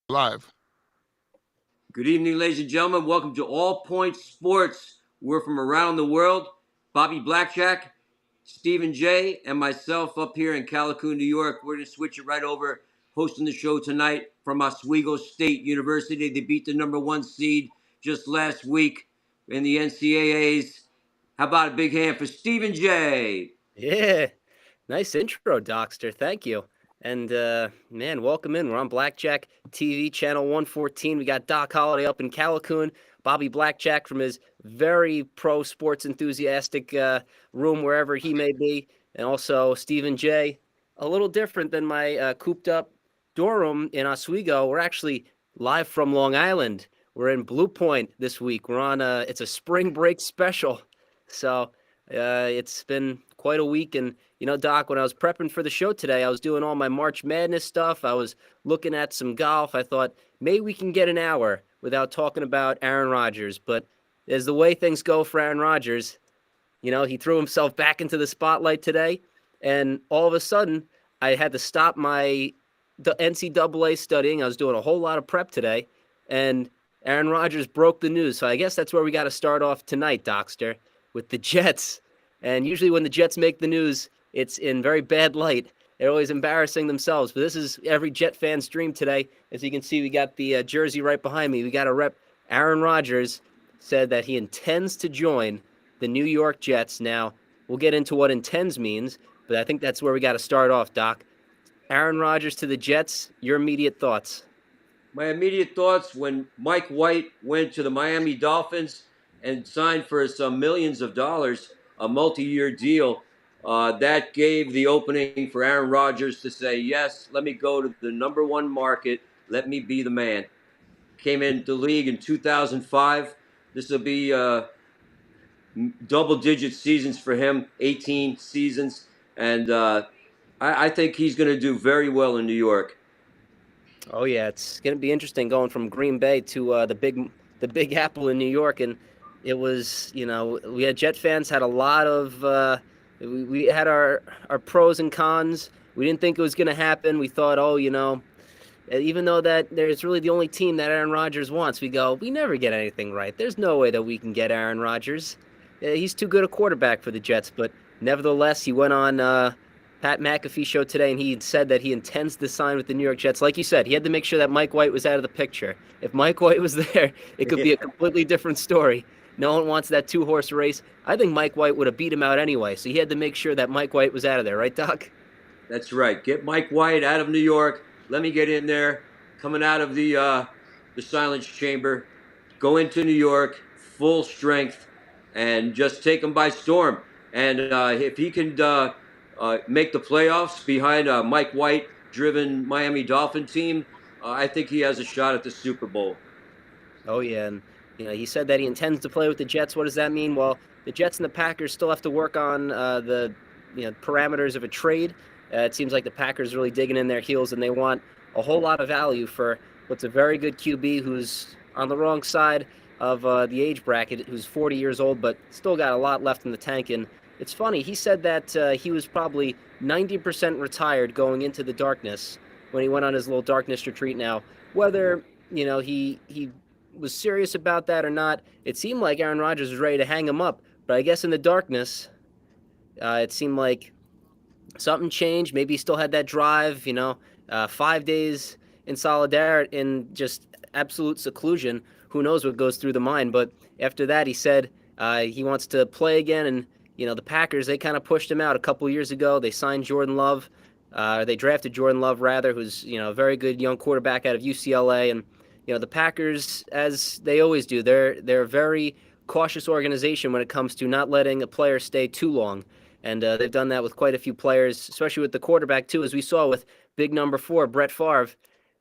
Live. Good evening, ladies and gentlemen. Welcome to All Point Sports. We're from around the world. Bobby Blackjack, Stephen J, and myself up here in Callicoon, New York. We're going to switch it right over, hosting the show tonight from Oswego State University. They beat the number one seed just last week in the NCAAs. How about a big hand for Stephen J? Yeah, nice intro, Doxter. Thank you. And man, welcome in. We're on Blackjack TV, channel 114. We got Doc Holliday up in Callicoon, Bobby Blackjack from his very pro sports enthusiastic room, wherever he may be, and also Stephen J. A little different than my cooped up dorm room in Oswego. We're actually live from Long Island. We're in Blue Point this week. We're on it's a spring break special. So it's been quite a week. And, Doc, when I was prepping for the show today, I was doing all my March Madness stuff. I was looking at some golf. I thought maybe we can get an hour without talking about Aaron Rodgers. But as the way things go for Aaron Rodgers, he threw himself back into the spotlight today. And all of a sudden, I had to stop the NCAA studying. I was doing a whole lot of prep today. And Aaron Rodgers broke the news. So I guess that's where we got to start off tonight, Doxter, with the Jets. And usually when the Jets make the news, it's in very bad light. They're always embarrassing themselves. But this is every Jet fan's dream today. As you can see, we got the jersey right behind me. We got a rep. Aaron Rodgers said that he intends to join the New York Jets. Now, we'll get into what intends means, but I think that's where we got to start off, Doc. Aaron Rodgers to the Jets, your immediate thoughts? My immediate thoughts when Mike White went to the Miami Dolphins and signed for some millions of dollars, a multi-year deal, that gave the opening for Aaron Rodgers to say, yes, let me go to the number one market. Let me be the man. Came into the league in 2005. This will be double-digit seasons for him, 18 seasons. And I think he's going to do very well in New York. Oh yeah, it's going to be interesting going from Green Bay to the Big Apple in New York. And it was, we had Jet fans had a lot of we had our pros and cons. We didn't think it was going to happen. We thought, even though that there's really the only team that Aaron Rodgers wants, we never get anything right. There's no way that we can get Aaron Rodgers. He's too good a quarterback for the Jets. But nevertheless, he went on Pat McAfee show today, and he said that he intends to sign with the New York Jets. Like you said, he had to make sure that Mike White was out of the picture. If Mike White was there, it could be a completely different story. No one wants that two-horse race. I think Mike White would have beat him out anyway, so he had to make sure that Mike White was out of there, right, Doc? That's right. Get Mike White out of New York. Let me get in there. Coming out of the silence chamber, go into New York, full strength, and just take him by storm. And if he can make the playoffs behind a Mike White-driven Miami Dolphin team, I think he has a shot at the Super Bowl. Oh, yeah, and he said that he intends to play with the Jets. What does that mean? Well, the Jets and the Packers still have to work on the parameters of a trade. It seems like the Packers really digging in their heels, and they want a whole lot of value for what's a very good QB who's on the wrong side of the age bracket, who's 40 years old, but still got a lot left in the tank. And it's funny, he said that he was probably 90% retired going into the darkness when he went on his little darkness retreat. Now, whether he was serious about that or not, it seemed like Aaron Rodgers was ready to hang him up. But I guess in the darkness, it seemed like something changed. Maybe he still had that drive, 5 days in solidarity, in just absolute seclusion. Who knows what goes through the mind? But after that, he said he wants to play again. And, the Packers, they kind of pushed him out a couple years ago. They signed Jordan Love. They drafted Jordan Love, rather, who's, a very good young quarterback out of UCLA. And, the Packers, as they always do, they're a very cautious organization when it comes to not letting a player stay too long. And they've done that with quite a few players, especially with the quarterback, too, as we saw with big number 4, Brett Favre.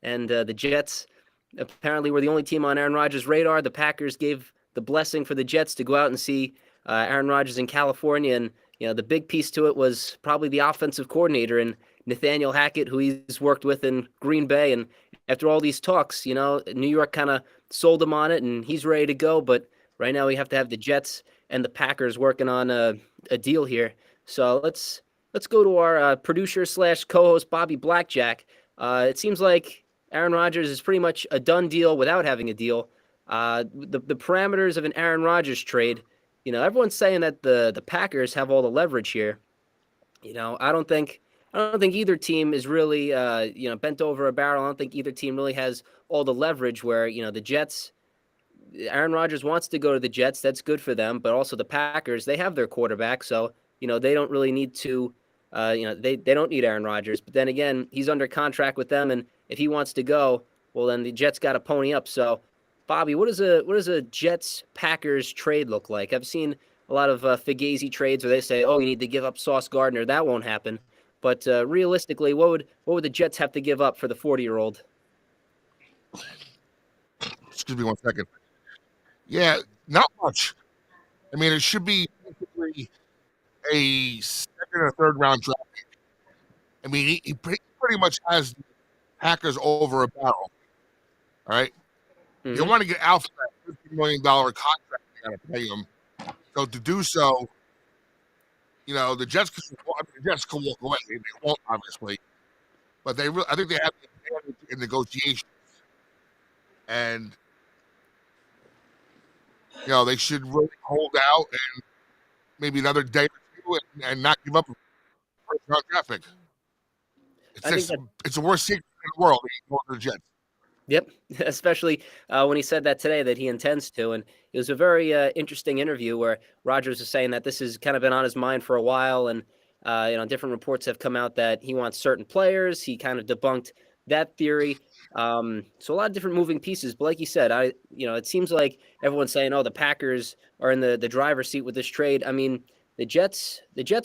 And the Jets apparently were the only team on Aaron Rodgers' radar. The Packers gave the blessing for the Jets to go out and see Aaron Rodgers in California. And, the big piece to it was probably the offensive coordinator and Nathaniel Hackett, who he's worked with in Green Bay. And after all these talks, New York kind of sold him on it, and he's ready to go. But right now we have to have the Jets and the Packers working on a deal here. So let's go to our producer / co-host Bobby Blackjack. It seems like Aaron Rodgers is pretty much a done deal without having a deal. The parameters of an Aaron Rodgers trade, everyone's saying that the Packers have all the leverage here. I don't think either team is really bent over a barrel. I don't think either team really has all the leverage where, the Jets, Aaron Rodgers wants to go to the Jets. That's good for them. But also the Packers, they have their quarterback. So, they don't really need to, they don't need Aaron Rodgers. But then again, he's under contract with them. And if he wants to go, well, then the Jets got to pony up. So, Bobby, what does a Jets Packers trade look like? I've seen a lot of Fugazi trades where they say, "Oh, you need to give up Sauce Gardner." That won't happen. But realistically, what would the Jets have to give up for the 40-year-old? Excuse me 1 second. Yeah, not much. I mean, it should be basically a second or third round draft pick. I mean, he pretty much has the Packers over a barrel. All right? Mm-hmm. You want to get out for that $50 million contract, you got to pay him. So to do so, the Jets can walk away. They won't, obviously, but I think they have the advantage in negotiations, and they should really hold out and maybe another day or two and not give up a first round draft pick. It's the worst secret in the world. Going to the Jets. Yep, especially when he said that today that he intends to. And it was a very interesting interview where Rodgers was saying that this has kind of been on his mind for a while. And, different reports have come out that he wants certain players. He kind of debunked that theory. So a lot of different moving pieces. But like you said, it seems like everyone's saying, oh, the Packers are in the driver's seat with this trade. I mean, the Jets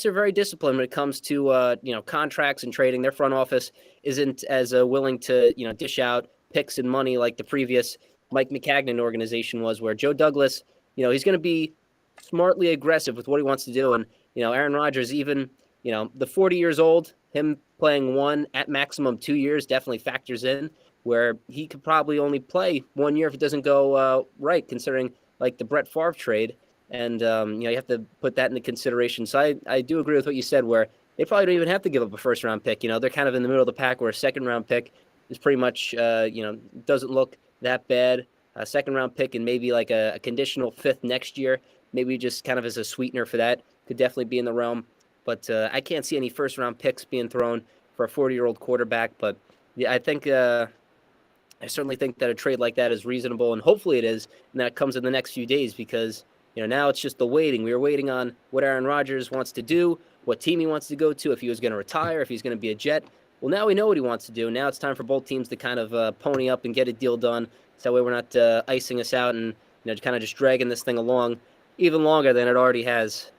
are very disciplined when it comes to, contracts and trading. Their front office isn't as willing to, dish out picks and money like the previous Mike Maccagnan organization was, where Joe Douglas, he's going to be smartly aggressive with what he wants to do. And, Aaron Rodgers, even, the 40 years old, him playing one at maximum 2 years definitely factors in, where he could probably only play 1 year if it doesn't go right, considering like the Brett Favre trade. And, you have to put that into consideration. So I do agree with what you said, where they probably don't even have to give up a first round pick. They're kind of in the middle of the pack, where a second round pick is pretty much, doesn't look that bad. A second round pick and maybe like a conditional fifth next year, maybe just kind of as a sweetener for that, could definitely be in the realm. But I can't see any first round picks being thrown for a 40-year-old quarterback. But yeah, I certainly think that a trade like that is reasonable, and hopefully it is, and that comes in the next few days, because now it's just the waiting. We were waiting on what Aaron Rodgers wants to do, what team he wants to go to, if he was going to retire, if he's going to be a Jet. Well, now we know what he wants to do. Now it's time for both teams to kind of pony up and get a deal done. So that way we're not icing us out and kind of just dragging this thing along even longer than it already has.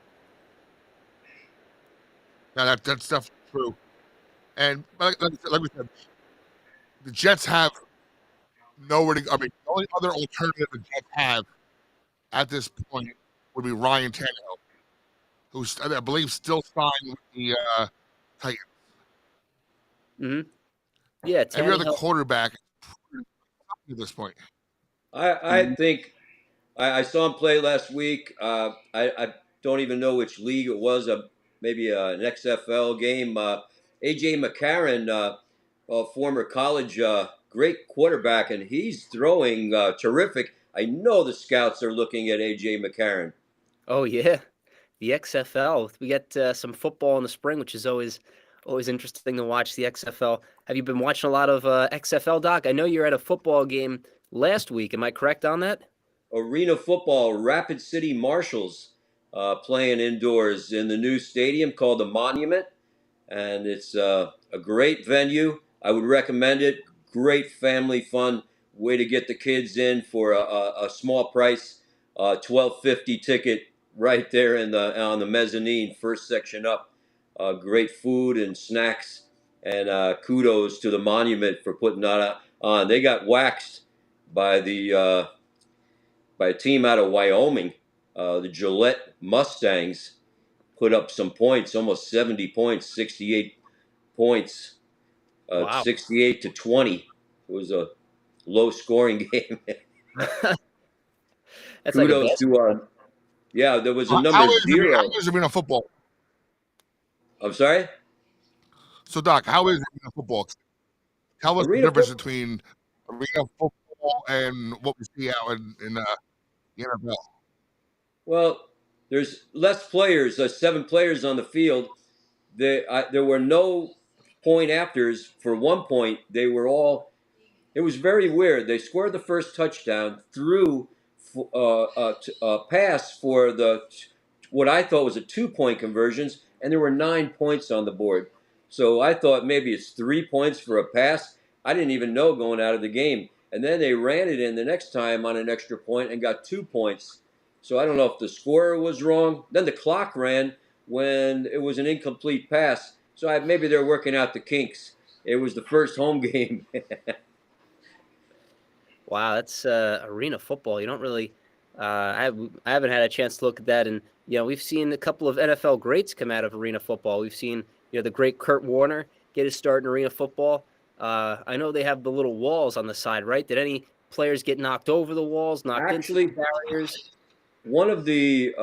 Yeah, that's definitely true. And like we said, the Jets have nowhere to go. I mean, the only other alternative the Jets have at this point would be Ryan Tannehill, who's, I believe, still signed with the Titans. Mm-hmm. Yeah, every other quarterback at this point. I think I saw him play last week. I don't even know which league it was. Maybe an XFL game. AJ McCarron, former college great quarterback, and he's throwing terrific. I know the scouts are looking at AJ McCarron. Oh yeah, the XFL. We get some football in the spring, which is always interesting to watch. The XFL. Have you been watching a lot of XFL, Doc? I know you're at a football game last week. Am I correct on that? Arena football, Rapid City Marshals playing indoors in the new stadium called the Monument, and it's a great venue. I would recommend it. Great family fun way to get the kids in for a small price, $12.50 ticket right there on the mezzanine, first section up. Great food and snacks, and kudos to the Monument for putting that on. They got waxed by a team out of Wyoming. The Gillette Mustangs put up some points, almost 70 points, 68 points, Wow. 68-20. It was a low-scoring game. That's kudos like to yeah, there was a number zero. How is Arena football? I'm sorry? So, Doc, how is Arena football? Tell us the Arena difference foot- between arena football and what we see out in the NFL. Well, there's less players. There's 7 players on the field. There were no point afters for 1 point. They were all. It was very weird. They scored the first touchdown through a pass for the what I thought was a 2-point conversions, and there were 9 points on the board. So I thought maybe it's 3 points for a pass. I didn't even know going out of the game. And then they ran it in the next time on an extra point and got 2 points. So I don't know if the scorer was wrong. Then the clock ran when it was an incomplete pass. So maybe they're working out the kinks. It was the first home game. Wow, that's arena football. You don't really. I haven't had a chance to look at that, and we've seen a couple of NFL greats come out of arena football. We've seen the great Kurt Warner get his start in arena football. I know they have the little walls on the side, right? Did any players get knocked over the walls, knocked Actually, into the barriers? one of the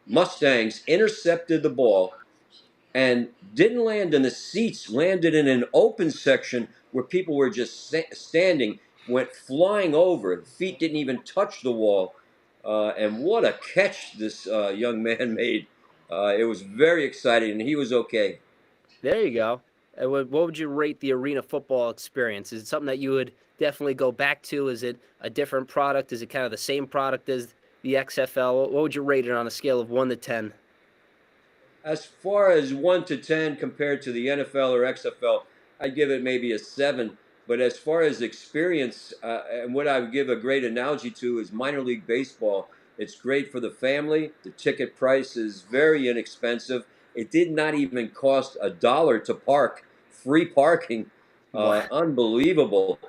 Mustangs intercepted the ball and didn't land in the seats, landed in an open section where people were just standing, went flying over. The feet didn't even touch the wall. And what a catch this young man made. It was very exciting, and he was okay. There you go. What would you rate the arena football experience? Is it something that you would definitely go back to? Is it a different product? Is it kind of the same product as the XFL? What would you rate it on a scale of 1 to 10? As far as 1 to 10 compared to the NFL or XFL, I'd give it maybe a 7. But as far as experience, and what I would give a great analogy to is minor league baseball. It's great for the family. The ticket price is very inexpensive. It did not even cost $1 to park, free parking. Wow. Unbelievable.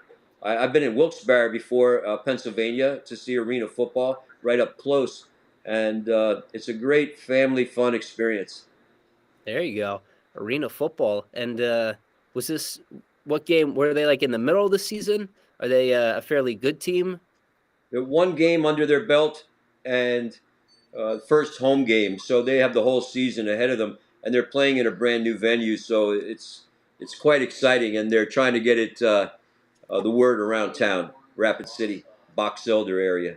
I've been in Wilkes-Barre before, Pennsylvania, to see arena football right up close. And it's a great family fun experience. There you go. Arena football. And what game? Were they like in the middle of the season? Are they a fairly good team? They're 1 game under their belt and first home game, so they have the whole season ahead of them, and they're playing in a brand new venue, so it's quite exciting, and they're trying to get it the word around town, Rapid City, Box Elder area.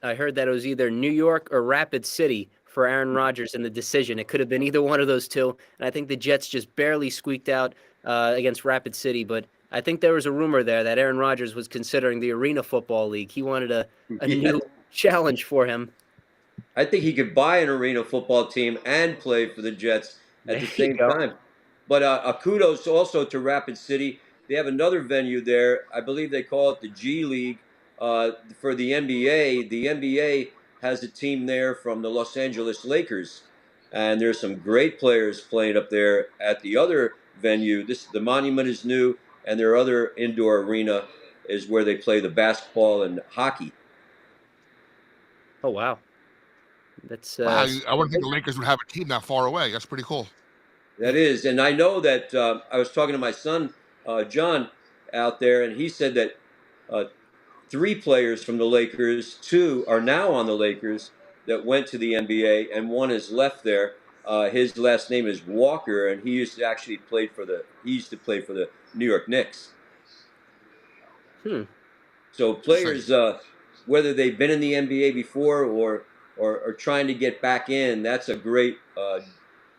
I heard that it was either New York or Rapid City for Aaron Rodgers in the decision. It could have been either one of those two, and I think the Jets just barely squeaked out against Rapid City. But I think there was a rumor there that Aaron Rodgers was considering the Arena Football League. He wanted a new challenge for him. I think he could buy an arena football team and play for the Jets at the same time. But kudos also to Rapid City. They have another venue there. I believe they call it the G League for the NBA. The NBA has a team there from the Los Angeles Lakers. And there's some great players playing up there at the other venue. The Monument is new, and their other indoor arena is where they play the basketball and hockey. Oh, wow. That's Wow, I wouldn't think the Lakers would have a team that far away. That's pretty cool. That is, and I know that I was talking to my son, John, out there, and he said that 3 players from the Lakers, 2 are now on the Lakers that went to the NBA, and 1 is left there. His last name is Walker, and he used to actually play for the New York Knicks. So players, whether they've been in the NBA before or trying to get back in, that's a great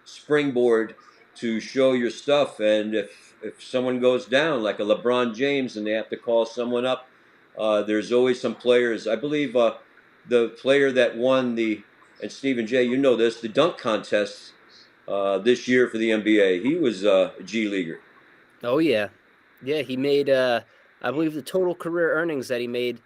springboard to show your stuff. And if someone goes down, like a LeBron James, and they have to call someone up, there's always some players. I believe the player that won and Stephen J., you know this, the dunk contest this year for the NBA, he was a G Leaguer. Oh, yeah. Yeah, he made, I believe the total career earnings that he made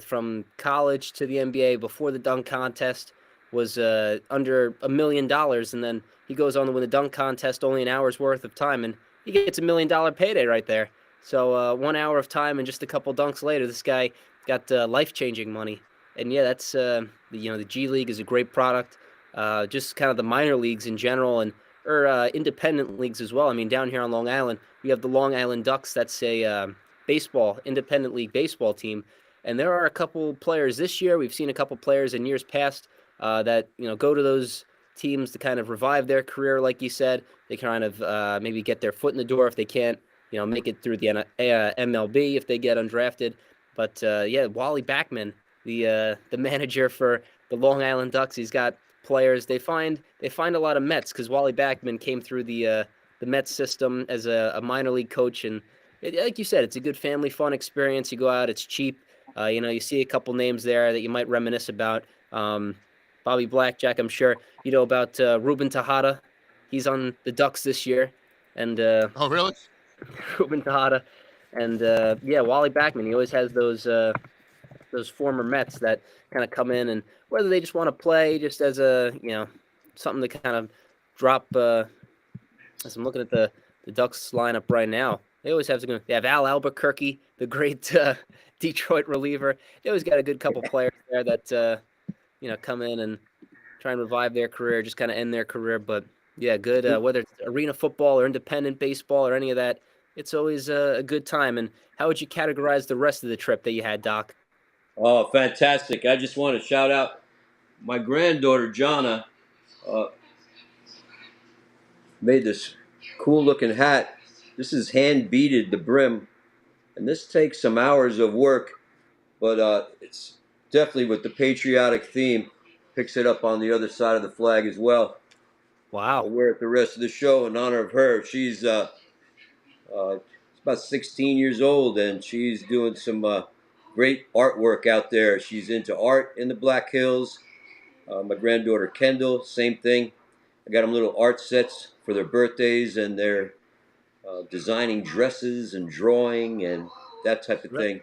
from college to the NBA before the dunk contest was under $1 million. And then he goes on to win the dunk contest only an hour's worth of time, and he gets $1 million payday right there. So 1 hour of time and just a couple dunks later, this guy got life-changing money. And yeah, that's the G League is a great product. Just kind of the minor leagues in general, or independent leagues as well. I mean, down here on Long Island, we have the Long Island Ducks. That's a independent league baseball team. And there are a couple players this year. We've seen a couple players in years past that go to those teams to kind of revive their career, like you said. They kind of maybe get their foot in the door if they can't make it through the MLB if they get undrafted. But yeah, Wally Backman, the manager for the Long Island Ducks, he's got players. They find a lot of Mets because Wally Backman came through the Mets system as a minor league coach, and like you said, it's a good family fun experience. You go out, it's cheap. You see a couple names there that you might reminisce about. Bobby Blackjack, I'm sure you know about Ruben Tejada. He's on the Ducks this year, and Oh, really? Ruben Tejada, and yeah, Wally Backman. He always has those former Mets that kind of come in, and whether they just want to play just as a something to kind of drop. As I'm looking at the Ducks lineup right now, they always have to. They have Al Albuquerque, the great Detroit reliever. They always got a good couple players there that come in and try and revive their career, just kind of end their career. But yeah, good. Whether it's arena football or independent baseball or any of that, it's always a good time. And how would you categorize the rest of the trip that you had, Doc? Oh, fantastic. I just want to shout out my granddaughter, Jonna, made this cool looking hat. This is hand beaded, the brim. And this takes some hours of work, but it's definitely with the patriotic theme. Picks it up on the other side of the flag as well. Wow. I'll wear it the rest of the show in honor of her. She's about 16 years old, and she's doing some great artwork out there. She's into art in the Black Hills. My granddaughter Kendall, same thing. I got them little art sets for their birthdays, and they're designing dresses and drawing and that type of thing.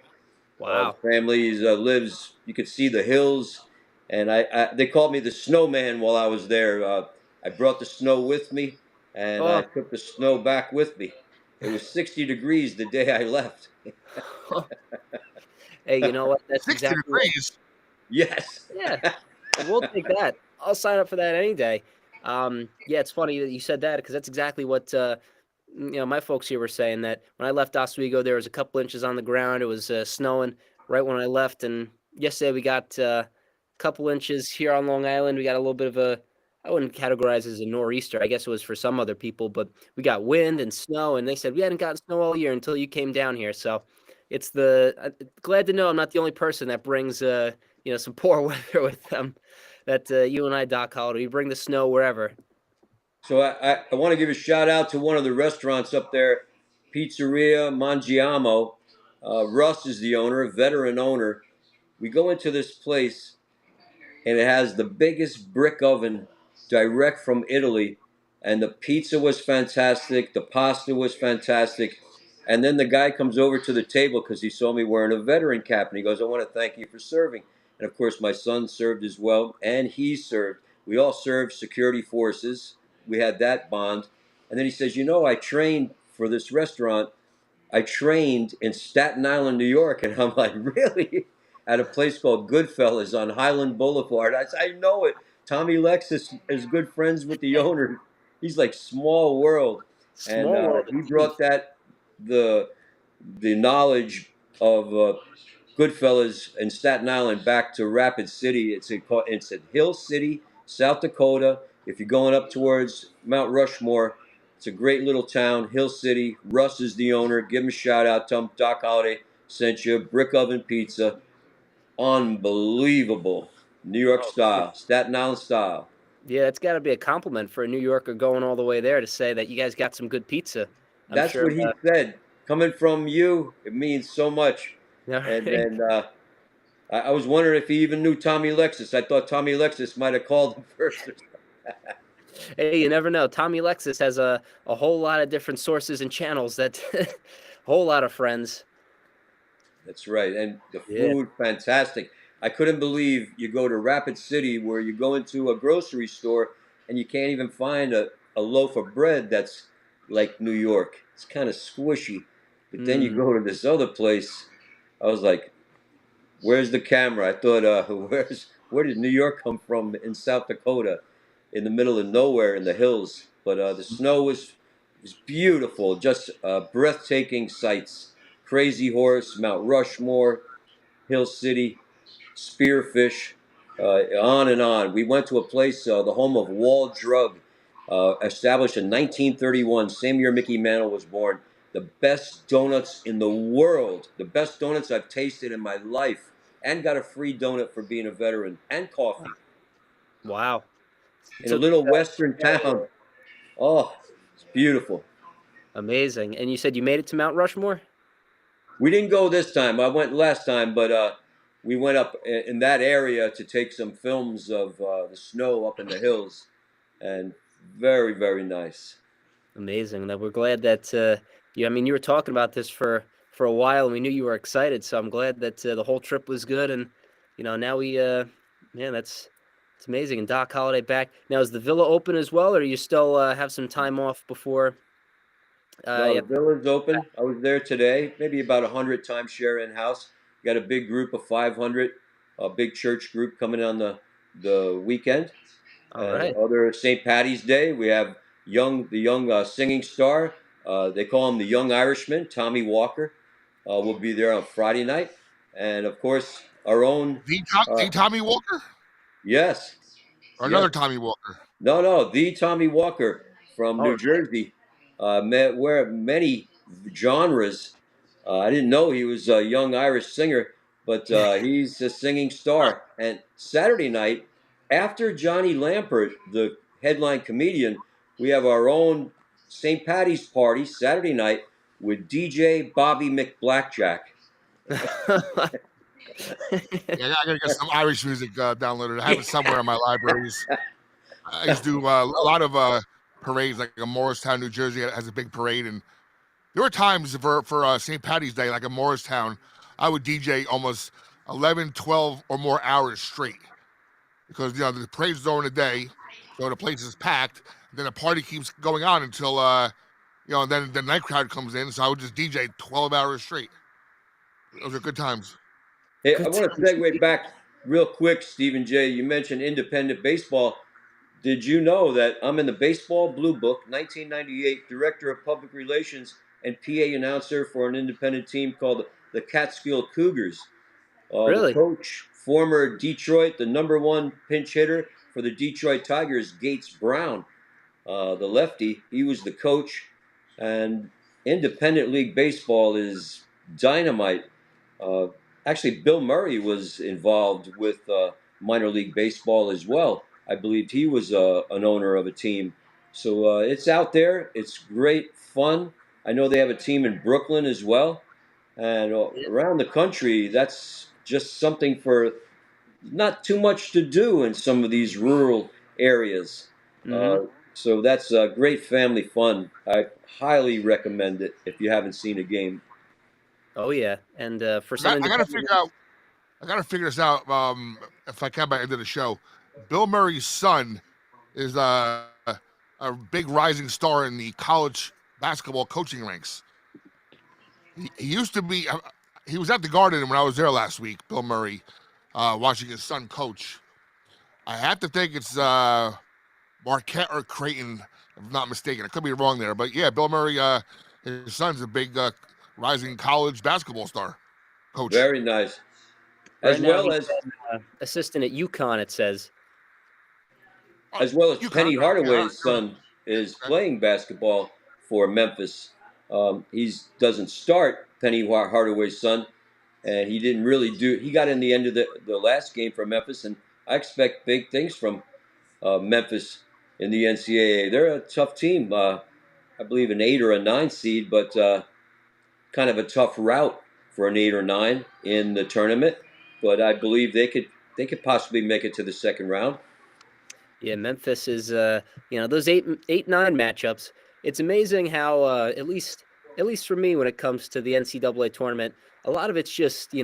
Wow. Family lives, you could see the hills, and they called me the snowman while I was there. I brought the snow with me, and I took the snow back with me. It was 60 degrees the day I left. Hey, you know what? That's 60 exactly degrees. Yes. Yeah, we'll take that. I'll sign up for that any day. Yeah, it's funny that you said that because that's exactly what my folks here were saying. That when I left Oswego, there was a couple inches on the ground. It was snowing right when I left, and yesterday we got a couple inches here on Long Island. We got a little bit of I wouldn't categorize as a nor'easter. I guess it was for some other people, but we got wind and snow, and they said we hadn't gotten snow all year until you came down here. So it's glad to know I'm not the only person that brings some poor weather with them. That you and I, Doc Holliday, we bring the snow wherever. So I want to give a shout out to one of the restaurants up there, Pizzeria Mangiamo. Russ is the owner, a veteran owner. We go into this place, and it has the biggest brick oven direct from Italy. And the pizza was fantastic. The pasta was fantastic. And then the guy comes over to the table because he saw me wearing a veteran cap. And he goes, I want to thank you for serving. And, of course, my son served as well. And he served. We all served security forces. We had that bond. And then he says, I trained for this restaurant. I trained in Staten Island, New York. And I'm like, really? At a place called Goodfellas on Highland Boulevard. I said, I know it. Tommy Lexus is good friends with the owner. He's like small world. World. He brought the knowledge of Goodfellas in Staten Island back to Rapid City. It's in Hill City, South Dakota. If you're going up towards Mount Rushmore, it's a great little town, Hill City. Russ is the owner. Give him a shout out. Tell him Doc Holliday sent you. Brick oven pizza. Unbelievable. New York style, Staten Island style. Yeah, it's got to be a compliment for a New Yorker going all the way there to say that you guys got some good pizza. That's what he said. Coming from you, it means so much. And I was wondering if he even knew Tommy Lexus. I thought Tommy Lexus might have called him first. Hey, you never know. Tommy Lexus has a whole lot of different sources and channels that a whole lot of friends. That's right. And the food, fantastic. I couldn't believe you go to Rapid City where you go into a grocery store and you can't even find a loaf of bread that's like New York. It's kind of squishy. But then you go to this other place. I was like, where's the camera? I thought, where did New York come from in South Dakota? In the middle of nowhere in the hills. But the snow was beautiful. Just breathtaking sights. Crazy Horse, Mount Rushmore, Hill City, Spearfish, on and on. We went to a place, the home of Wall Drug, established in 1931, same year Mickey Mantle was born. the best donuts in the world, the best donuts I've tasted in my life, and got a free donut for being a veteran and coffee Wow. in a So little western town. Oh, it's beautiful. amazing. And you said you made it to Mount Rushmore? We didn't go this time. I went last time, but we went up in that area to take some films of the snow up in the hills, and very, very nice. Amazing. That we're glad that I mean, you were talking about this for a while, and we knew you were excited. So I'm glad that the whole trip was good, and now we man, it's amazing. And Doc Holliday back now. Is the villa open as well, or you still have some time off before? No, Yeah. the villa's open. I was there today. Maybe about 100 timeshare in house. Got a big group of 500, a big church group coming on the weekend. All And right. other St. Patty's Day, we have the young singing star. They call him the Young Irishman, Tommy Walker. Will be there on Friday night, and of course our own. The Tommy Walker Yes, or yes. another Tommy Walker? No, the Tommy Walker from All New right. Jersey. Where many genres. I didn't know he was a young Irish singer, but he's a singing star. And Saturday night, after Johnny Lampert, the headline comedian, we have our own St. Patty's party Saturday night with DJ Bobby McBlackjack. Yeah, I gotta get some Irish music downloaded. I have it somewhere in my libraries. I used to do a lot of parades, like in Morristown, New Jersey has a big parade, and there were times for St. Patty's Day, like in Morristown, I would DJ almost 11, 12 or more hours straight because the parade's during the day, so the place is packed. Then the party keeps going on until then the night crowd comes in. So I would just DJ 12 hours straight. Those are good times. Hey, Good I want to times. segue back real quick, Stephen J. You mentioned independent baseball. Did you know that I'm in the Baseball Blue Book, 1998, Director of Public Relations and PA announcer for an independent team called the Catskill Cougars? The Really? coach, former Detroit, the #1 pinch hitter for the Detroit Tigers, Gates Brown, the lefty, he was the coach. And independent league baseball is dynamite. Actually, Bill Murray was involved with minor league baseball as well. I believed he was an owner of a team. So it's out there. It's great fun. I know they have a team in Brooklyn as well. And around the country, that's just something for not too much to do in some of these rural areas. Mhm. So that's great family fun. I highly recommend it if you haven't seen a game. Oh yeah. And for I some gotta independent, figure this out if I can by the end of the show. Bill Murray's son is a big rising star in the college basketball coaching ranks. He used to be. He was at the Garden when I was there last week. Bill Murray, watching his son coach. I have to think it's Marquette or Creighton, if I'm not mistaken. I could be wrong there, but yeah, Bill Murray, his son's a big rising college basketball star coach. Very nice. right As now well he's as assistant at UConn. It says. Penny Hardaway's Yeah, son is playing basketball for Memphis. He doesn't start Penny Hardaway's son, and he didn't really do. He got in the end of the last game for Memphis, and I expect big things from Memphis in the NCAA. They're a tough team. I believe an 8 or a 9 seed, but kind of a tough route for an 8 or 9 in the tournament. But I believe they could possibly make it to the second round. Yeah, Memphis is those 8-9 matchups. It's amazing how at least for me when it comes to the NCAA tournament, a lot of it's just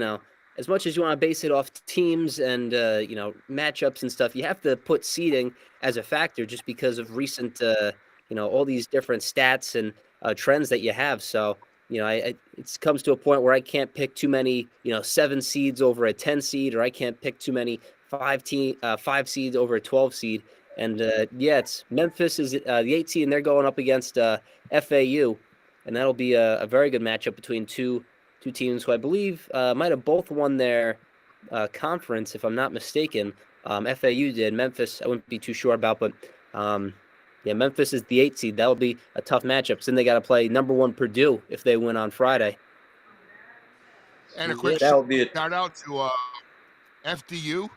as much as you want to base it off teams and matchups and stuff, you have to put seeding as a factor just because of recent all these different stats and trends that you have. So it comes to a point where I can't pick too many 7 seeds over a 10 seed, or I can't pick too many 5 seeds over a 12 seed. And it's Memphis is the 8 seed, and they're going up against FAU, and that'll be a very good matchup between two teams who I believe might have both won their conference, if I'm not mistaken. FAU did. Memphis, I wouldn't be too sure about, but Yeah, Memphis is the 8 seed. That'll be a tough matchup. Then they got to play number 1 Purdue if they win on Friday. And a quick That would be a shout out to FDU,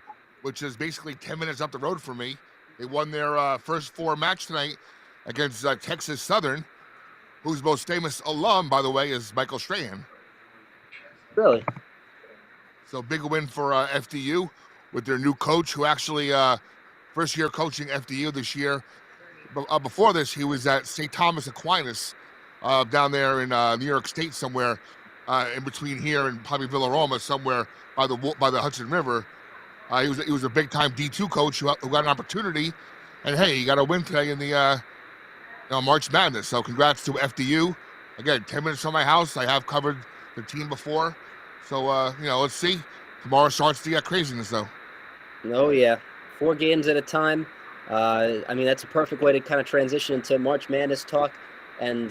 which is basically 10 minutes up the road from me. They won their first 4 match tonight against Texas Southern, whose most famous alum, by the way, is Michael Strahan. Really? So big win for FDU with their new coach, who actually first year coaching FDU this year. Before this, he was at St. Thomas Aquinas down there in New York State somewhere, in between here and probably Villa Roma, somewhere by the Hudson River. He was a big time D2 coach who got an opportunity, and hey, he got a win today in the March Madness. So congrats to FDU. Again, 10 minutes from my house. I have covered the team before, so let's see. Tomorrow starts the craziness though. Oh yeah, 4 games at a time. I mean, that's a perfect way to kind of transition into March Madness talk. And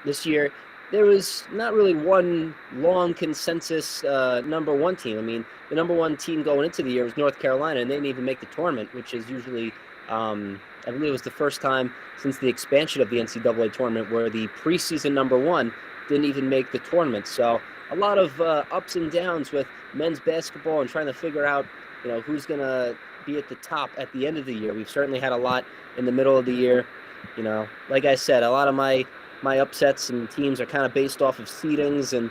this year there was not really one long consensus number 1 team. I mean, the number 1 team going into the year was North Carolina, and they didn't even make the tournament, which is usually, I believe it was the first time since the expansion of the NCAA tournament where the preseason number 1 didn't even make the tournament. So a lot of ups and downs with men's basketball and trying to figure out, who's going to be at the top at the end of the year. We've certainly had a lot in the middle of the year. Like I said, a lot of my upsets and teams are kind of based off of seedings and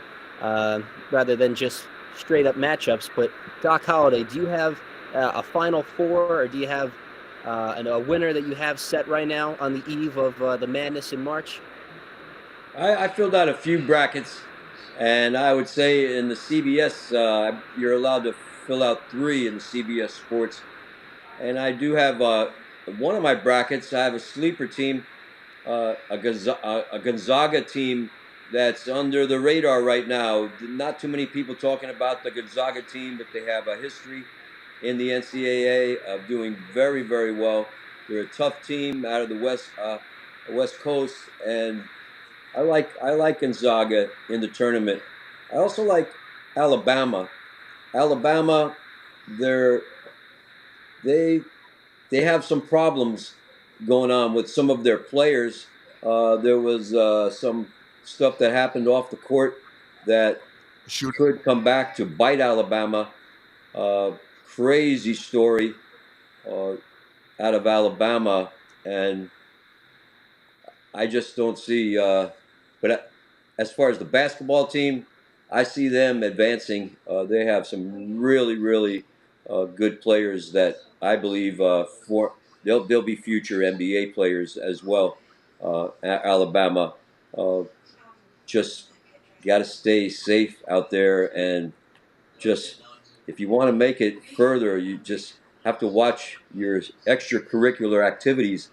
rather than just straight up matchups. But Doc Holliday, do you have a Final Four, or do you have a winner that you have set right now on the eve of the madness in March? I filled out a few brackets, and I would say in the CBS, you're allowed to fill out 3 in the CBS Sports. And I do have one of my brackets. I have a sleeper team, a Gonzaga team that's under the radar right now. Not too many people talking about the Gonzaga team, but they have a history in the NCAA of doing very, very well. They're a tough team out of the West Coast, and I like Gonzaga in the tournament. I also like Alabama. Alabama, they have some problems going on with some of their players. There was some stuff that happened off the court that could come back to bite Alabama. Crazy story out of Alabama, and I just don't see. But as far as the basketball team, I see them advancing. They have some really, really good players that I believe they'll be future NBA players as well. Alabama, just got to stay safe out there, and just if you want to make it further, you just have to watch your extracurricular activities.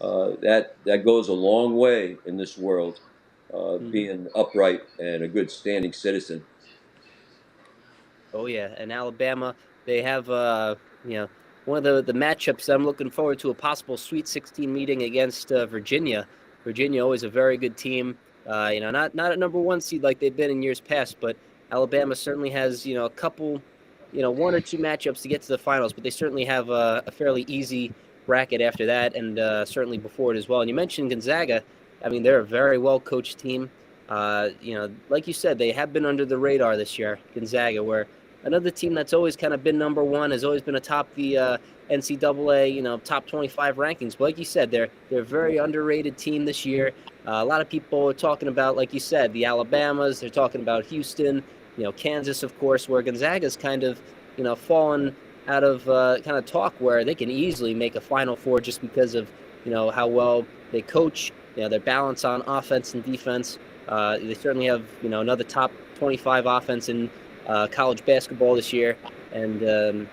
That goes a long way in this world. Being upright and a good standing citizen. Oh yeah, and Alabama, they have one of the matchups I'm looking forward to, a possible Sweet 16 meeting against Virginia. Virginia always a very good team. Not a number 1 seed like they've been in years past, but Alabama certainly has a couple, 1 or 2 matchups to get to the finals, but they certainly have a fairly easy bracket after that, and certainly before it as well. And you mentioned Gonzaga. I mean, they're a very well coached team. Like you said, they have been under the radar this year, Gonzaga, where another team that's always kind of been number 1, has always been atop the NCAA, top 25 rankings. But like you said, they're a very underrated team this year. A lot of people are talking about, like you said, the Alabamas. They're talking about Houston, Kansas, of course, where Gonzaga's kind of, fallen out of kind of talk where they can easily make a Final Four just because of, how well they coach, their balance on offense and defense. They certainly have, another top 25 offense in college basketball this year. And,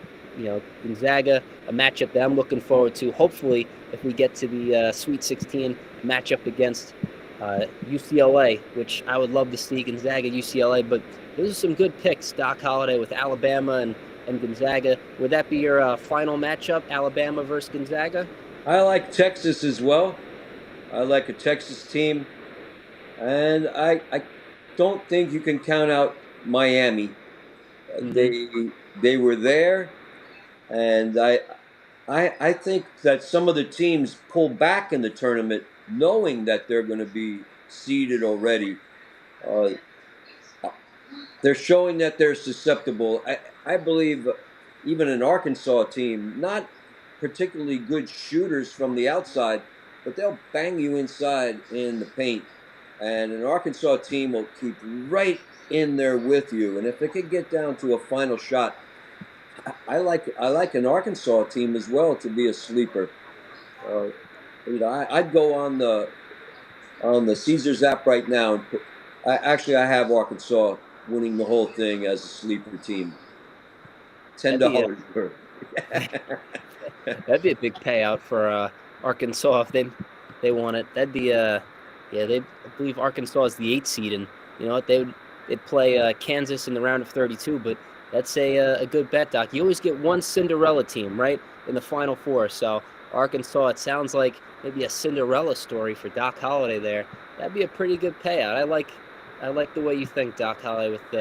Gonzaga, a matchup that I'm looking forward to. Hopefully, if we get to the Sweet 16 matchup against UCLA, which I would love to see Gonzaga, UCLA. But those are some good picks, Doc Holliday, with Alabama and Gonzaga. Would that be your final matchup, Alabama versus Gonzaga? I like Texas as well. I like a Texas team. And I don't think you can count out Miami. They were there, and I think that some of the teams pull back in the tournament knowing that they're going to be seeded already. Uh, they're showing that they're susceptible. I believe even an Arkansas team, not particularly good shooters from the outside, but they'll bang you inside in the paint. And an Arkansas team will keep right in there with you. And if it could get down to a final shot, I like an Arkansas team as well to be a sleeper. I'd go on the Caesars app right now and I have Arkansas winning the whole thing as a sleeper team. $10 per. That'd be a big payout for Arkansas if they won it. That'd be I believe Arkansas is the 8th seed, and you know what they'd play Kansas in the round of 32. But that's a good bet, Doc. You always get one Cinderella team right in the Final Four. So Arkansas, it sounds like maybe a Cinderella story for Doc Holliday there. That'd be a pretty good payout. I like the way you think, Doc Holliday, with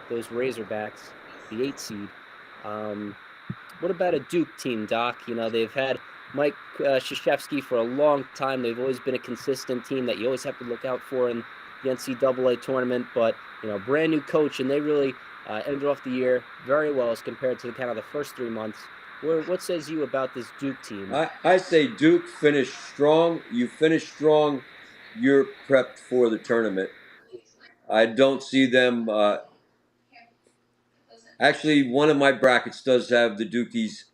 those Razorbacks, the 8th seed. What about a Duke team, Doc? You know, they've had Mike Krzyzewski for a long time. They've always been a consistent team that you always have to look out for in the NCAA tournament. But, you know, brand new coach, and they really ended off the year very well as compared to the first 3 months. What says you about this Duke team? I say Duke finished strong. You finish strong, you're prepped for the tournament. I don't see them. Actually, one of my brackets does have the Dukies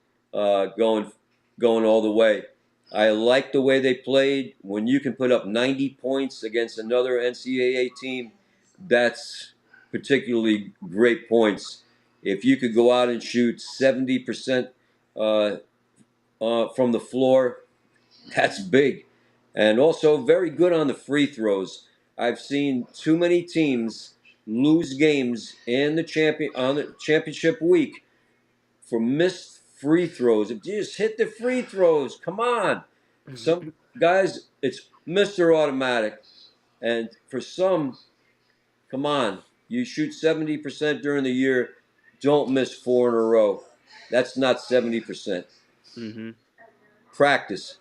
going all the way. I like the way they played. When you can put up 90 points against another NCAA team, that's particularly great points. If you could go out and shoot 70% from the floor, that's big. And also very good on the free throws. I've seen too many teams lose games in the championship week for missed free throws. If you just hit the free throws, come on. Some guys, it's Mr. Automatic. And for some, come on. You shoot 70% during the year, don't miss 4 in a row. That's not 70%. Mm-hmm. Practice.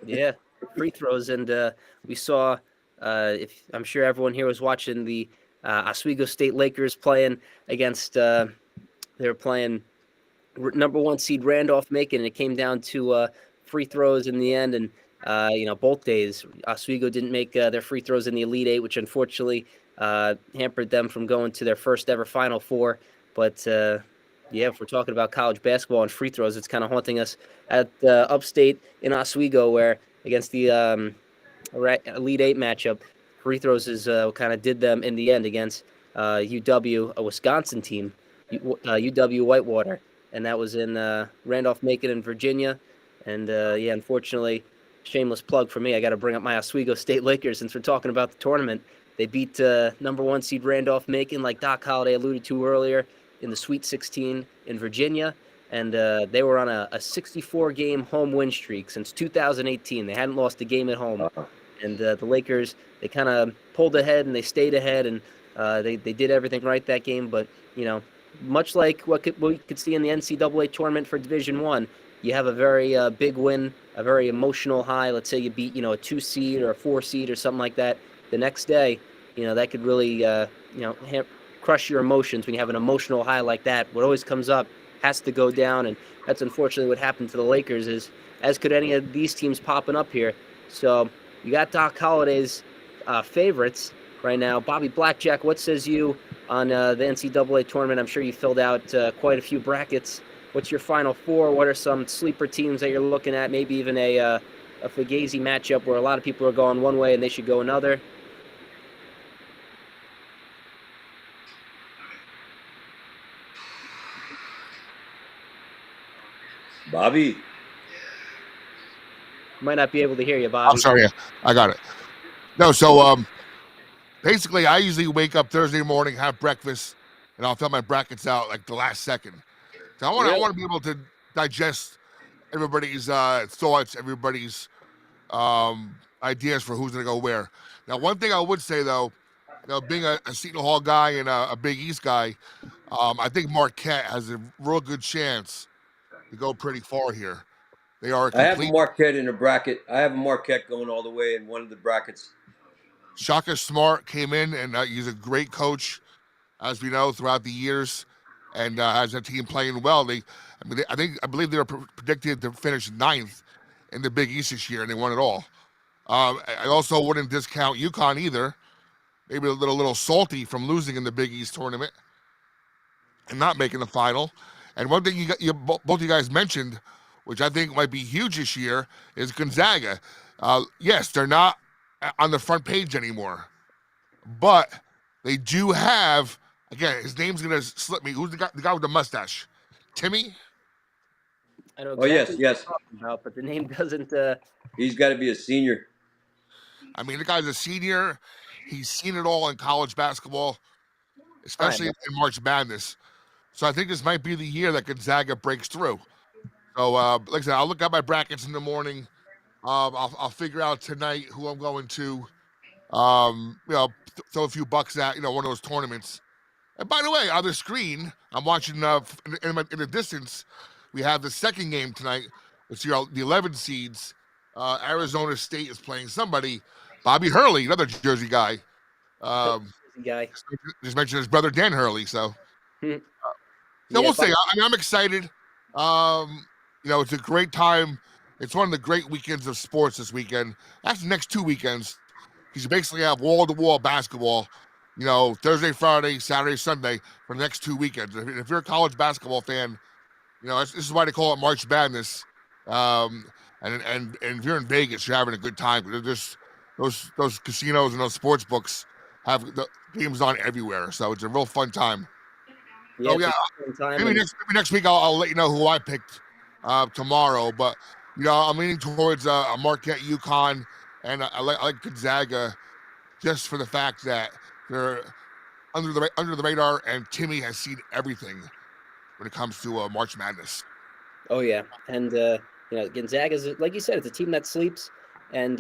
Yeah, free throws, and we saw. If I'm sure everyone here was watching the Oswego State Lakers playing against. They were playing number 1 seed Randolph-Macon, and it came down to free throws in the end. And you know, both days Oswego didn't make their free throws in the Elite Eight, which unfortunately hampered them from going to their first ever Final Four. But yeah, if we're talking about college basketball and free throws, it's kind of haunting us at upstate in Oswego, where against the Elite Eight matchup, free throws is kind of did them in the end against UW, a Wisconsin team, UW Whitewater, and that was in Randolph-Macon in Virginia. And yeah, unfortunately, shameless plug for me, I got to bring up my Oswego State Lakers since we're talking about the tournament. They beat number 1 seed Randolph-Macon, like Doc Holliday alluded to earlier, in the Sweet 16 in Virginia, and they were on a 64-game home win streak since 2018. They hadn't lost a game at home, and the Lakers, they kind of pulled ahead and they stayed ahead, and they did everything right that game. But you know, much like what we could see in the NCAA tournament for Division I, you have a very big win, a very emotional high. Let's say you beat a 2 seed or a 4 seed or something like that. The next day, that could really crush your emotions when you have an emotional high like that. What always comes up has to go down, and that's unfortunately what happened to the Lakers, as could any of these teams popping up here. So you got Doc Holliday's favorites right now. Bobby Blackjack, what says you on the NCAA tournament? I'm sure you filled out quite a few brackets. What's your Final Four? What are some sleeper teams that you're looking at? Maybe even a Fugazi matchup where a lot of people are going one way and they should go another. Bobby. Might not be able to hear you, Bobby. I'm sorry. I got it. No, so basically, I usually wake up Thursday morning, have breakfast, and I'll fill my brackets out like the last second. So I want to be able to digest everybody's thoughts, everybody's ideas for who's going to go where. Now, one thing I would say, though, being a Seton Hall guy and a Big East guy, I think Marquette has a real good chance to go pretty far here. They are a I have a complete. Marquette in a bracket. I have a Marquette going all the way in one of the brackets. Shaka Smart came in, and he's a great coach, as we know, throughout the years, and has a team playing well. I believe they were predicted to finish 9th in the Big East this year, and they won it all. I also wouldn't discount UConn either. Maybe a little salty from losing in the Big East tournament and not making the final. And one thing both of you guys mentioned, which I think might be huge this year, is Gonzaga. Yes, they're not on the front page anymore, but they do have. Again, his name's gonna slip me. Who's the guy with the mustache? Timmy. I know Oh, yes, exactly what yes. you're talking about, but the name doesn't. He's got to be a senior. I mean, the guy's a senior. He's seen it all in college basketball, especially in March Madness. So I think this might be the year that Gonzaga breaks through. So, like I said, I'll look at my brackets in the morning. I'll figure out tonight who I'm going to. Throw a few bucks at one of those tournaments. And by the way, on the screen, I'm watching in the distance. We have the second game tonight. It's the 11 seeds. Arizona State is playing somebody. Bobby Hurley, another Jersey guy. Guy. Just mentioned his brother Dan Hurley. So, we'll see. I'm excited. It's a great time. It's one of the great weekends of sports this weekend. That's the next 2 weekends. Because you basically have wall-to-wall basketball, Thursday, Friday, Saturday, Sunday for the next 2 weekends. If you're a college basketball fan, this is why they call it March Madness. And if you're in Vegas, you're having a good time. There's those casinos and those sports books have the games on everywhere, so it's a real fun time. Maybe next week I'll let you know who I picked tomorrow. But I'm leaning towards a Marquette, UConn, and I like Gonzaga just for the fact that they're under the radar, and Timmy has seen everything when it comes to March Madness. Oh yeah, and Gonzaga is, like you said, it's a team that sleeps, and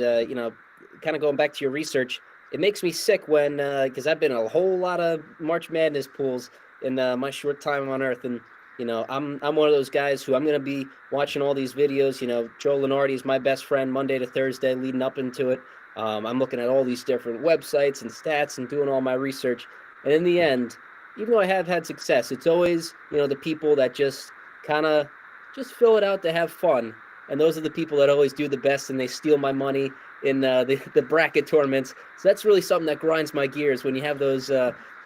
kind of going back to your research, it makes me sick when because I've been in a whole lot of March Madness pools in my short time on Earth, and I'm one of those guys who I'm going to be watching all these videos. Joe Lenardi is my best friend Monday to Thursday leading up into it. I'm looking at all these different websites and stats and doing all my research. And in the end, even though I have had success, it's always, the people that just kind of just fill it out to have fun. And those are the people that always do the best, and they steal my money in the bracket tournaments. So that's really something that grinds my gears when you have those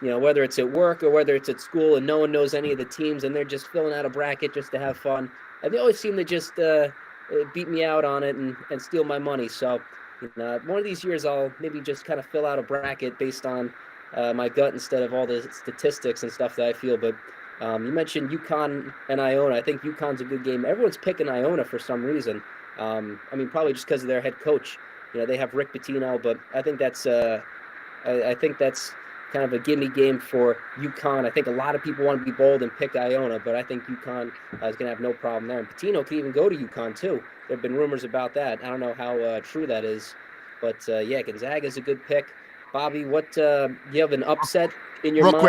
whether it's at work or whether it's at school and no one knows any of the teams and they're just filling out a bracket just to have fun. And they always seem to just beat me out on it and steal my money. So one of these years I'll maybe just kind of fill out a bracket based on my gut instead of all the statistics and stuff that I feel. But you mentioned UConn and Iona. I think UConn's a good game. Everyone's picking Iona for some reason. Probably just because of their head coach. They have Rick Pitino, but I think that's kind of a gimme game for UConn. I think a lot of people want to be bold and pick Iona, but I think UConn is going to have no problem there. And Pitino could even go to UConn too. There have been rumors about that. I don't know how true that is, but Gonzaga is a good pick. Bobby, what you have an upset in your mind?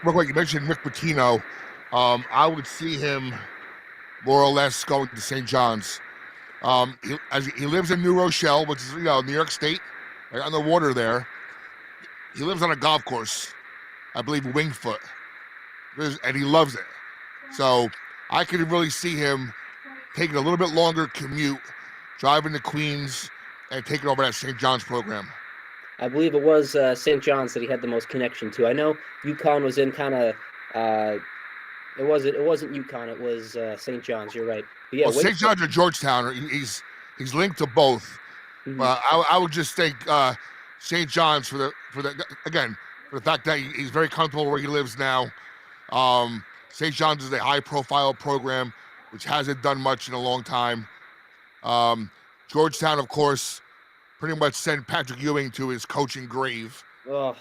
Real quick, you mentioned Rick Pitino. I would see him more or less going to St. John's. He lives in New Rochelle, which is New York State, right on the water there. He lives on a golf course, I believe Winged Foot, and he loves it. So I could really see him taking a little bit longer commute, driving to Queens, and taking over that St. John's program. I believe it was St. John's that he had the most connection to. I know UConn was in kind of it wasn't UConn. It was St. John's. You're right. But yeah, St. John's or Georgetown. He's linked to both. Mm-hmm. I would just think St. John's for the fact that he's very comfortable where he lives now. St. John's is a high-profile program which hasn't done much in a long time. Georgetown, of course, pretty much sent Patrick Ewing to his coaching grave. Oh.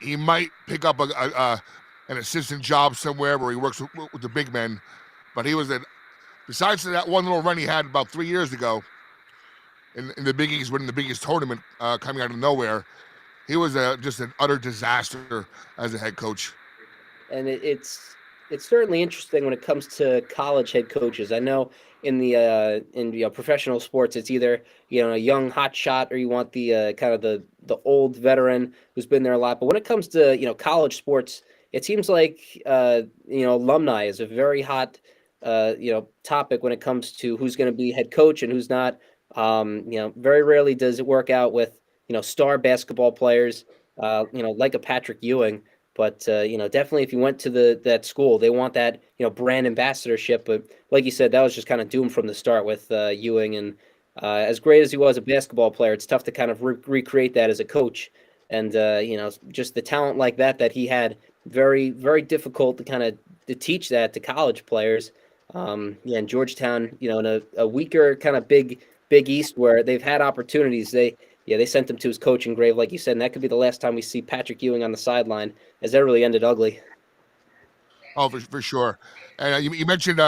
He might pick up an assistant job somewhere where he works with the big men, but he was besides that one little run he had about 3 years ago in the Big East, winning the Big East tournament, coming out of nowhere, he was just an utter disaster as a head coach. And it's it's certainly interesting when it comes to college head coaches. I know in the professional sports, it's either a young hot shot or you want the kind of the old veteran who's been there a lot. But when it comes to college sports, it seems like alumni is a very hot topic when it comes to who's going to be head coach and who's not. Very rarely does it work out with star basketball players, like a Patrick Ewing. But definitely, if you went to that school, they want that brand ambassadorship. But like you said, that was just kind of doomed from the start with Ewing. And as great as he was a basketball player, it's tough to kind of recreate that as a coach. And just the talent like that he had, very very difficult to kind of to teach that to college players. And Georgetown, in a weaker kind of Big East where they've had opportunities, they sent him to his coaching grave, like you said, and that could be the last time we see Patrick Ewing on the sideline, as that really ended ugly. Oh, for sure. And you mentioned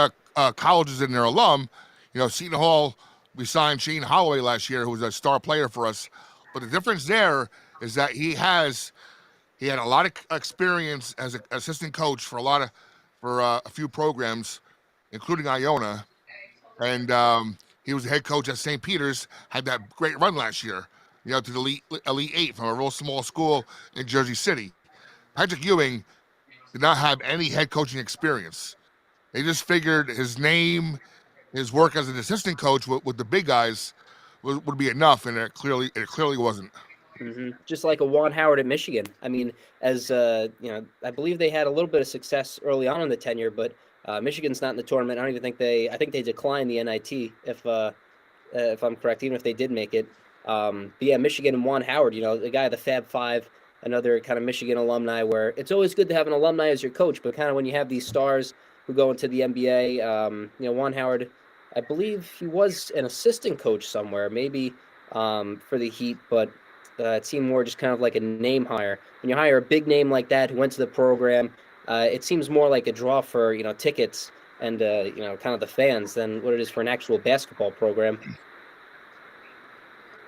colleges and their alum. Seton Hall, we signed Shane Holloway last year, who was a star player for us. But the difference there is that he had a lot of experience as an assistant coach for a few programs, including Iona, and he was the head coach at St. Peter's. Had that great run last year, to the Elite Eight from a real small school in Jersey City. Patrick Ewing did not have any head coaching experience. They just figured his name, his work as an assistant coach with the big guys would be enough, and it clearly wasn't. Mm-hmm. Just like a Juan Howard at Michigan. I mean, as I believe they had a little bit of success early on in the tenure, but Michigan's not in the tournament. I don't even think I think they declined the NIT if I'm correct, even if they did make it. But yeah, Michigan and Juan Howard, the guy of the Fab Five, another kind of Michigan alumni, where it's always good to have an alumni as your coach, but kind of when you have these stars who go into the NBA, Juan Howard, I believe he was an assistant coach somewhere, maybe for the Heat, but it seemed more just kind of like a name hire. When you hire a big name like that who went to the program, it seems more like a draw for tickets and kind of the fans than what it is for an actual basketball program.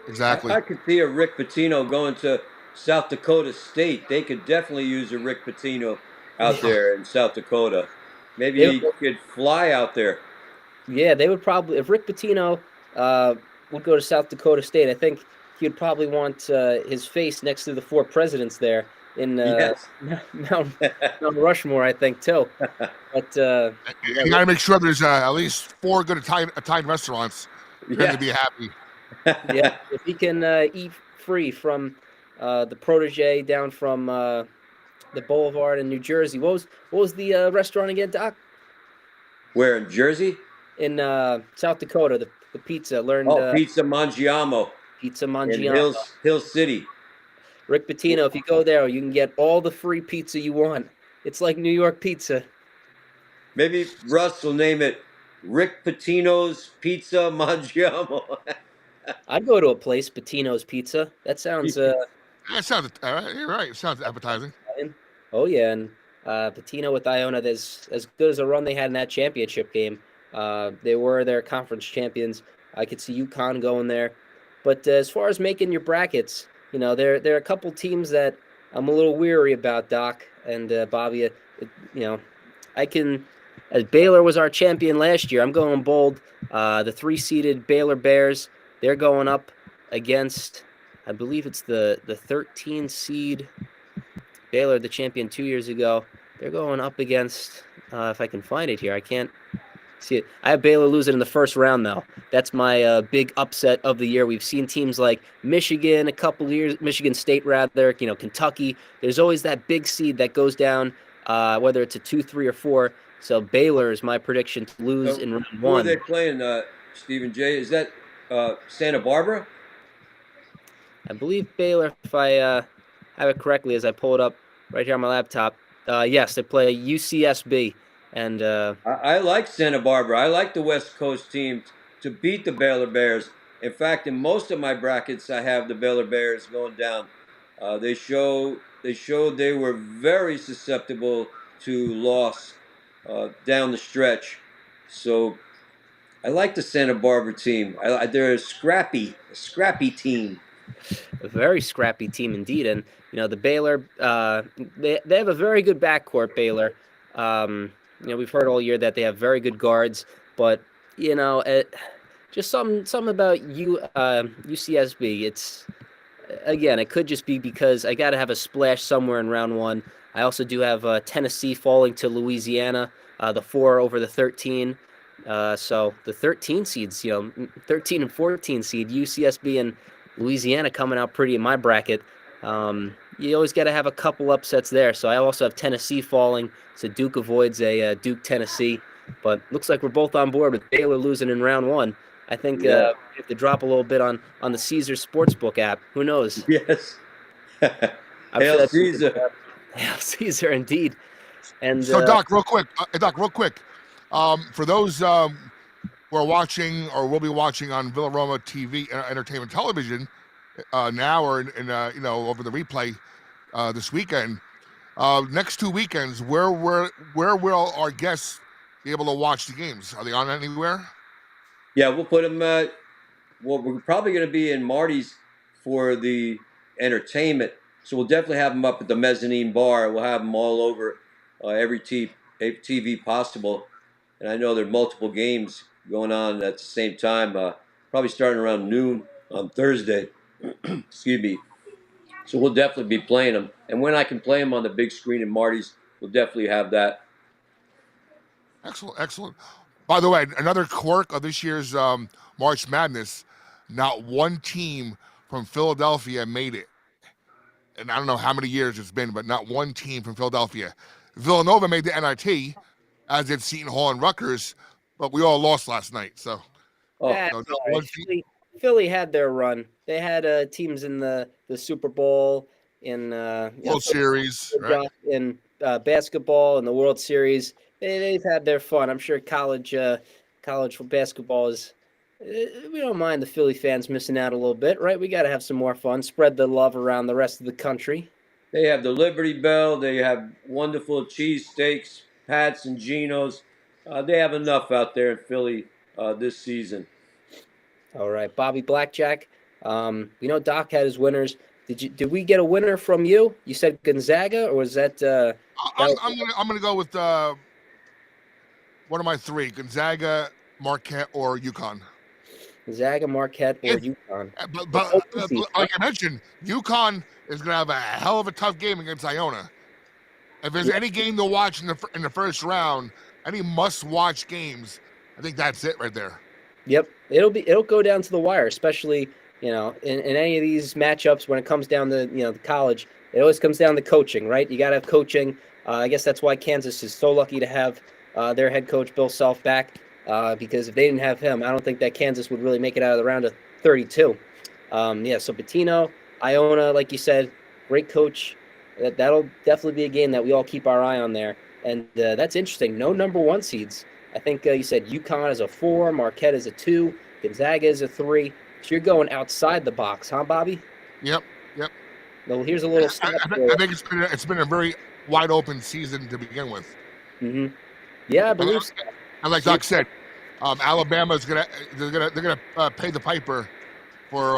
Exactly. I could see a Rick Pitino going to South Dakota State. They could definitely use a Rick Pitino out there in South Dakota. Maybe he could fly out there. Yeah, they would probably, if Rick Pitino would go to South Dakota State, I think he would probably want his face next to the four presidents there in Mount Rushmore, I think, too. But you got to make sure there's at least 4 good Italian restaurants for him to be happy. Yeah, if he can eat free from the Protege down from the Boulevard in New Jersey. What was the restaurant again, Doc? Where, in Jersey? In South Dakota, the pizza. Pizza Mangiamo. Pizza Mangiamo. In Hill City. Rick Pitino, if you go there, you can get all the free pizza you want. It's like New York pizza. Maybe Russ will name it Rick Pitino's Pizza Mangiamo. I'd go to a place, Pitino's Pizza. That sounds... That sounds... you're right. It sounds appetizing. Oh, yeah. And Pitino with Iona, there's as good as a run they had in that championship game. They were their conference champions. I could see UConn going there. But as far as making your brackets, there are a couple teams that I'm a little weary about, Doc and Bobby. As Baylor was our champion last year, I'm going bold. The 3-seeded Baylor Bears, they're going up against, I believe it's the 13 seed Baylor, the champion 2 years ago. They're going up against, if I can find it here, I can't see it. I have Baylor losing in the first round, though. That's my big upset of the year. We've seen teams like Michigan Michigan State rather, Kentucky. There's always that big seed that goes down, whether it's a 2, 3, or 4. So Baylor is my prediction to lose in round 1. Who are they playing, Stephen J? Is that Santa Barbara? I believe Baylor, if I have it correctly, as I pull it up right here on my laptop. Yes, they play UCSB. And I like Santa Barbara. I like the West Coast team to beat the Baylor Bears. In fact, in most of my brackets, I have the Baylor Bears going down. They showed they were very susceptible to loss down the stretch. So I like the Santa Barbara team. They're a scrappy team. A very scrappy team indeed. And the Baylor, they have a very good backcourt. Baylor. we've heard all year that they have very good guards, but just something about UCSB. It's again, it could just be because I got to have a splash somewhere in round one. I also do have Tennessee falling to Louisiana, the 4 over the 13. So the 13 seeds, 13 and 14 seed, UCSB and Louisiana coming out pretty in my bracket. You always got to have a couple upsets there. So I also have Tennessee falling. So Duke avoids a Duke Tennessee. But looks like we're both on board with Baylor losing in round one. I think we have to drop a little bit on the Caesar Sportsbook app. Who knows? Yes. Hail Caesar. Hail Caesar, indeed. And so, Doc, real quick. For those who are watching or will be watching on Villaroma TV, Entertainment Television, now or over the replay this weekend, next 2 weekends, where will our guests be able to watch the games? Are they on anywhere? Yeah, we'll put them. We're probably going to be in Marty's for the entertainment, so we'll definitely have them up at the mezzanine bar. We'll have them all over every TV possible, and I know there are multiple games going on at the same time. Probably starting around noon on Thursday. Excuse me. So we'll definitely be playing them, and when I can play them on the big screen in Marty's, we'll definitely have that. Excellent. By the way, another quirk of this year's March Madness, not one team from Philadelphia made it. And I don't know how many years it's been, but not one team from Philadelphia. Villanova made the NIT, as did Seton Hall and Rutgers, but we all lost last night. So, Philly had their run. They had teams in the Super Bowl, in World Series, right? In basketball, in the World Series. They've had their fun. I'm sure college basketball is. We don't mind the Philly fans missing out a little bit, right? We got to have some more fun. Spread the love around the rest of the country. They have the Liberty Bell. They have wonderful cheesesteaks, Pats and Geno's. They have enough out there in Philly this season. All right, Bobby Blackjack. Doc had his winners. Did we get a winner from you? You said Gonzaga, or was that? I'm gonna go with one of my three: Gonzaga, Marquette, or UConn. Gonzaga, Marquette, or UConn. But like I mentioned, UConn is going to have a hell of a tough game against Iona. If there's any game to watch in the first round, any must-watch games, I think that's it right there. Yep, it'll go down to the wire, especially in any of these matchups when it comes down to the college. It always comes down to coaching, right? You got to have coaching. I guess that's why Kansas is so lucky to have their head coach Bill Self back. Because if they didn't have him, I don't think that Kansas would really make it out of the round of 32. So Pitino, Iona, like you said, great coach. That'll definitely be a game that we all keep our eye on there. And that's interesting. No number one seeds. I think you said UConn is a 4, Marquette is a 2, Gonzaga is a 3. So you're going outside the box, huh, Bobby? Yep. Well, here's a little stat. I think it's been a very wide open season to begin with. Mm-hmm. Yeah, I believe so. And like Doc said, Alabama's they're gonna pay the piper for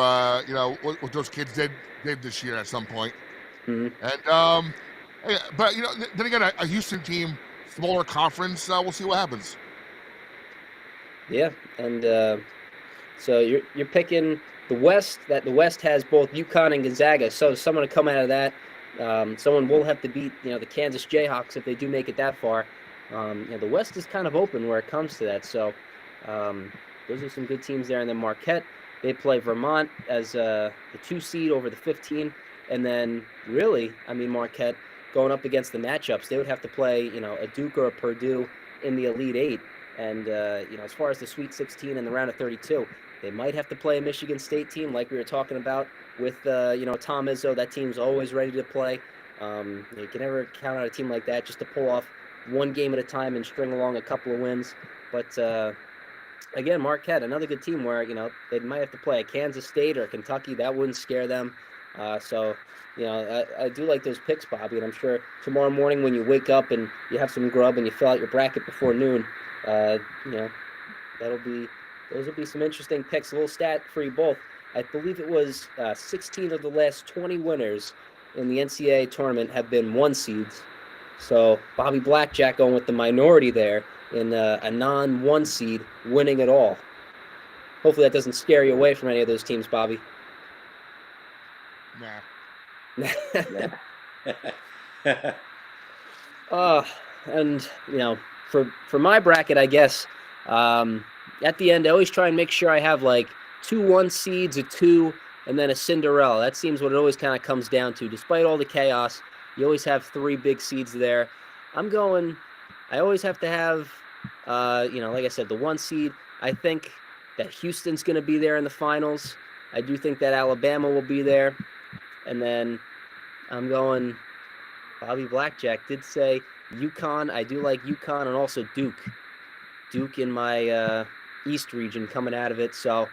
what those kids did this year at some point. Mm-hmm. And but then again, a Houston team, smaller conference, we'll see what happens. Yeah, and so you're picking the West. That the West has both UConn and Gonzaga. So someone to come out of that. Someone will have to beat the Kansas Jayhawks if they do make it that far. The West is kind of open where it comes to that. So those are some good teams there. And then Marquette, they play Vermont as the 2 seed over the 15. And then really, Marquette going up against the matchups, they would have to play, a Duke or a Purdue in the Elite 8. And, as far as the Sweet 16 and the round of 32, they might have to play a Michigan State team like we were talking about with, Tom Izzo. That team's always ready to play. You can never count on a team like that just to pull off one game at a time and string along a couple of wins. But again, Marquette, another good team where they might have to play a Kansas State or Kentucky. That wouldn't scare them. So I do like those picks, Bobby, and I'm sure tomorrow morning when you wake up and you have some grub and you fill out your bracket before noon, those will be some interesting picks. A little stat for you both. I believe it was 16 of the last 20 winners in the NCAA tournament have been 1 seeds. So Bobby Blackjack going with the minority there in a non-1 seed winning it all. Hopefully that doesn't scare you away from any of those teams, Bobby. Nah. And for my bracket, I guess at the end I always try and make sure I have like 2 1 seeds, a 2, and then a Cinderella. That seems what it always kind of comes down to. Despite all the chaos, you always have 3 big seeds there. I always have to have, like I said, the 1 seed. I think that Houston's going to be there in the finals. I do think that Alabama will be there. And then I'm going, Bobby Blackjack did say UConn. I do like UConn and also Duke. Duke in my East region coming out of it. So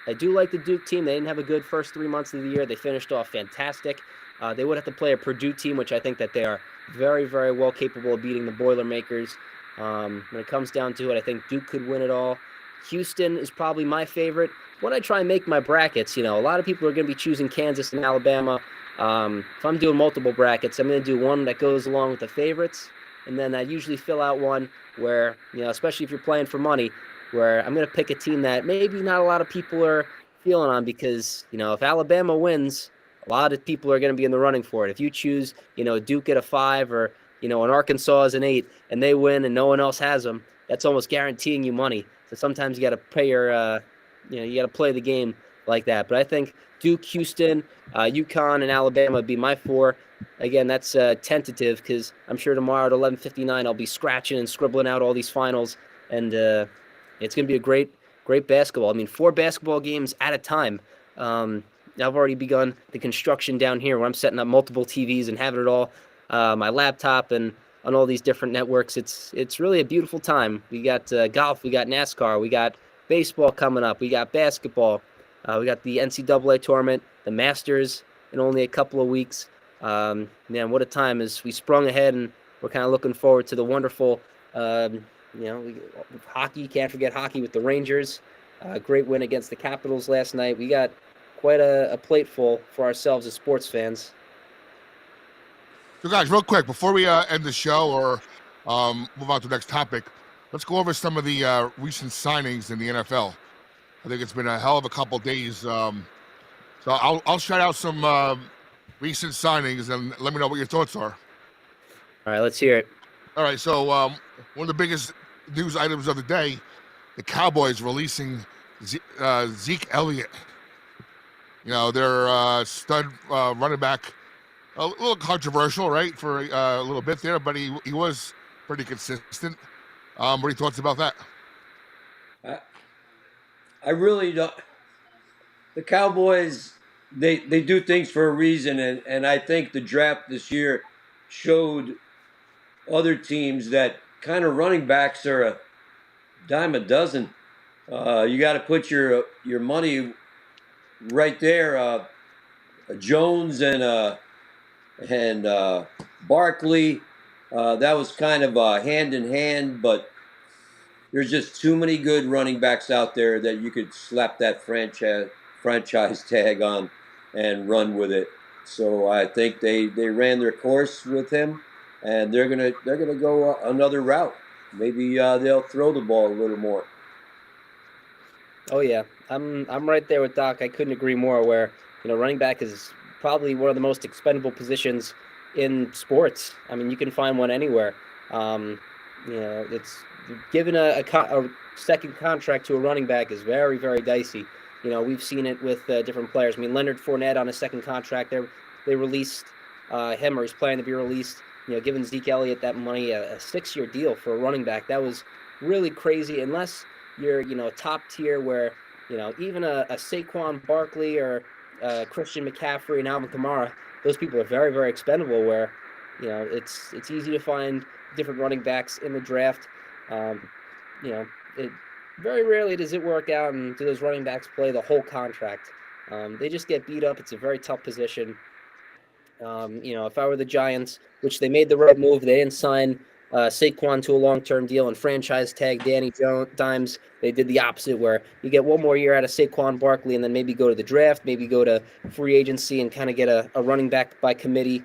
I do like the Duke team. They didn't have a good first 3 months of the year. They finished off fantastic. They would have to play a Purdue team, which I think that they are very, very well capable of beating the Boilermakers. When it comes down to it, I think Duke could win it all. Houston is probably my favorite. When I try and make my brackets, a lot of people are going to be choosing Kansas and Alabama. If I'm doing multiple brackets, I'm going to do one that goes along with the favorites, and then I usually fill out one where, especially if you're playing for money, where I'm going to pick a team that maybe not a lot of people are feeling on because, if Alabama wins, a lot of people are going to be in the running for it. If you choose, Duke at a 5 or, an Arkansas as an 8 and they win and no one else has them, that's almost guaranteeing you money. So sometimes you got to pay you got to play the game like that. But I think Duke, Houston, UConn, and Alabama would be my 4. Again, that's tentative because I'm sure tomorrow at 11:59 I'll be scratching and scribbling out all these finals, and it's going to be a great basketball. I mean, 4 basketball games at a time. I've already begun the construction down here where I'm setting up multiple TVs and having it all, my laptop and on all these different networks. It's really a beautiful time. We got golf, we got NASCAR, we got baseball coming up, we got basketball, we got the NCAA tournament, the Masters in only a couple of weeks. Man, what a time! As we sprung ahead and we're kind of looking forward to the wonderful, hockey. Can't forget hockey with the Rangers. Great win against the Capitals last night. We got quite a plate full for ourselves as sports fans. So, guys, real quick, before we end the show or move on to the next topic, let's go over some of the recent signings in the NFL. I think it's been a hell of a couple days. So I'll shout out some recent signings and let me know what your thoughts are. All right, let's hear it. All right, so one of the biggest news items of the day, the Cowboys releasing Zeke Elliott. Their stud running back. A little controversial, right, for a little bit there, but he was pretty consistent. What are your thoughts about that? I really don't. The Cowboys, they do things for a reason, and I think the draft this year showed other teams that kind of running backs are a dime a dozen. You got to put your money right there. Jones and Barkley, that was kind of hand in hand, but there's just too many good running backs out there that you could slap that franchise tag on and run with it. So I think they ran their course with him, and they're gonna go another route. Maybe they'll throw the ball a little more. Oh yeah, I'm right there with Doc. I couldn't agree more. Where running back is probably one of the most expendable positions in sports. I mean, you can find one anywhere. It's given a second contract to a running back is very, very dicey. We've seen it with different players. I mean, Leonard Fournette on a second contract, they released him, or he's planning to be released. Giving Zeke Elliott that money, a 6-year deal for a running back, that was really crazy. Unless you're, top tier where, even a Saquon Barkley or Christian McCaffrey and Alvin Kamara, those people are very, very expendable where, it's easy to find different running backs in the draft. It very rarely does it work out and do those running backs play the whole contract. They just get beat up. It's a very tough position. If I were the Giants, which they made the right move, they didn't sign Saquon to a long-term deal and franchise tag Danny Dimes. They did the opposite where you get one more year out of Saquon Barkley and then maybe go to the draft, maybe go to free agency and kind of get a running back by committee.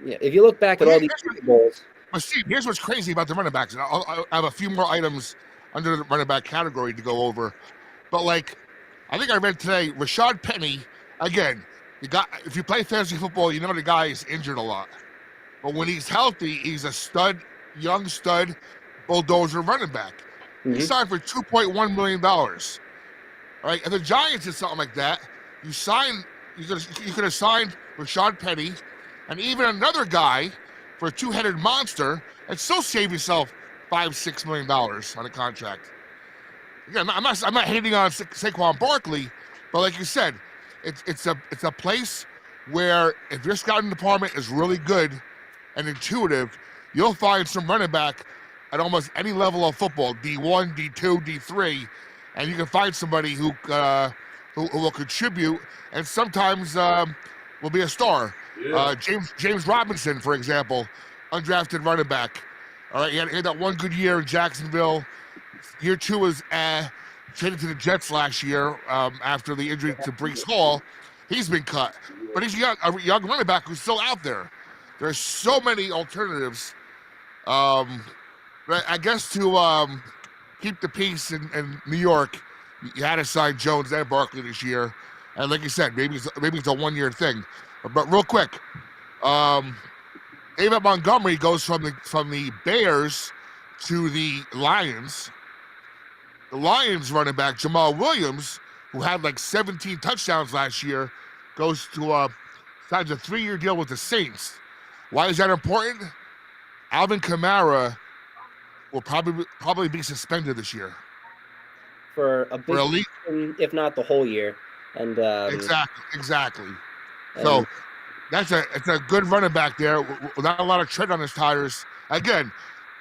Yeah, if you look back at all these Super Bowls, But Steve, here's what's crazy about the running backs. And I have a few more items under the running back category to go over. But like, I think I read today, Rashad Penny. Again, if you play fantasy football, you know the guy is injured a lot. But when he's healthy, he's a stud, young stud, bulldozer running back. He signed for $2.1 million. All right, and the Giants did something like that. You could have signed Rashad Penny and even another guy for a two-headed monster and still save yourself $5-6 million on a contract. Again, I'm not hating on Saquon Barkley, but like you said, it's a place where if your scouting department is really good and intuitive, you'll find some running back at almost any level of football, D1, D2, D3, and you can find somebody who will contribute and sometimes will be a star. Yeah. James Robinson, for example, undrafted running back. All right, he had that one good year in Jacksonville. Year two was traded to the Jets last year after the injury to Breece Hall. He's been cut, but he's a young running back who's still out there. There's so many alternatives. I guess to keep the peace in New York, you had to sign Jones and Barkley this year, and like you said, maybe it's a one-year thing. But real quick, David Montgomery goes from the Bears to the Lions. The Lions running back Jamal Williams, who had like 17 touchdowns last year, goes to signs a 3-year deal with the Saints. Why is that important? Alvin Kamara will probably be suspended this year for a big, elite, if not the whole year. And exactly. So it's a good running back there without a lot of tread on his tires. Again,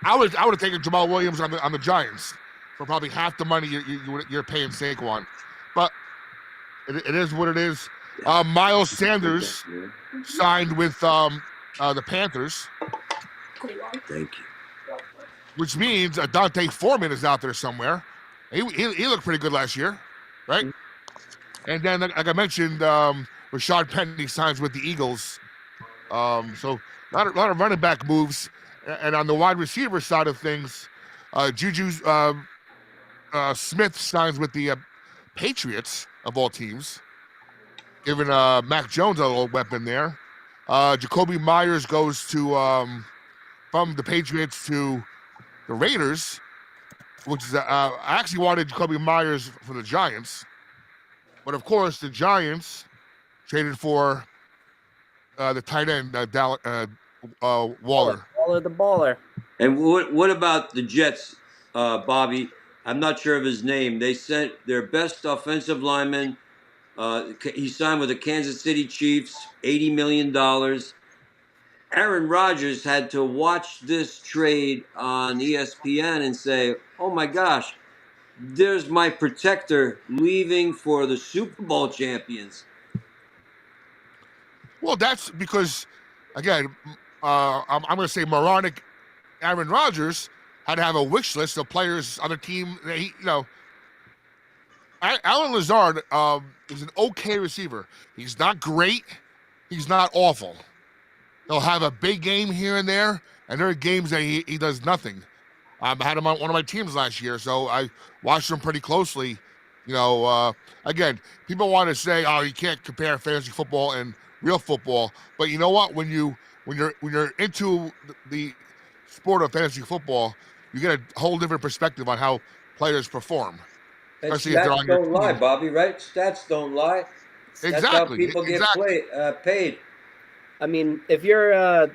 I would have taken Jamal Williams on the Giants for probably half the money you're paying Saquon, but it is what it is. Miles Sanders signed with the Panthers. Thank you. Which means Dante Foreman is out there somewhere. He looked pretty good last year, right? And then, like I mentioned, Rashad Penny signs with the Eagles. So a lot of running back moves. And on the wide receiver side of things, Juju Smith signs with the Patriots, of all teams, giving Mac Jones a little weapon there. Jacoby Myers goes to from the Patriots to the Raiders, which is I actually wanted Jacoby Myers for the Giants, but of course the Giants traded for the tight end Waller. Waller the baller. And what about the Jets, Bobby? I'm not sure of his name. They sent their best offensive lineman. He signed with the Kansas City Chiefs, $80 million. Aaron Rodgers had to watch this trade on ESPN and say, oh my gosh, there's my protector leaving for the Super Bowl champions. Well, that's because, again, I'm going to say moronic Aaron Rodgers had to have a wish list of players on the team. Allen Lazard is an okay receiver. He's not great. He's not awful. He'll have a big game here and there, and there are games that he does nothing. I had him on one of my teams last year, so I watched him pretty closely. Again, people want to say, "Oh, you can't compare fantasy football and real football," but you know what? When you're into the sport of fantasy football, you get a whole different perspective on how players perform. And stats don't lie, Bobby, right? Stats don't lie. Exactly. That's how people get paid. I mean, if you're,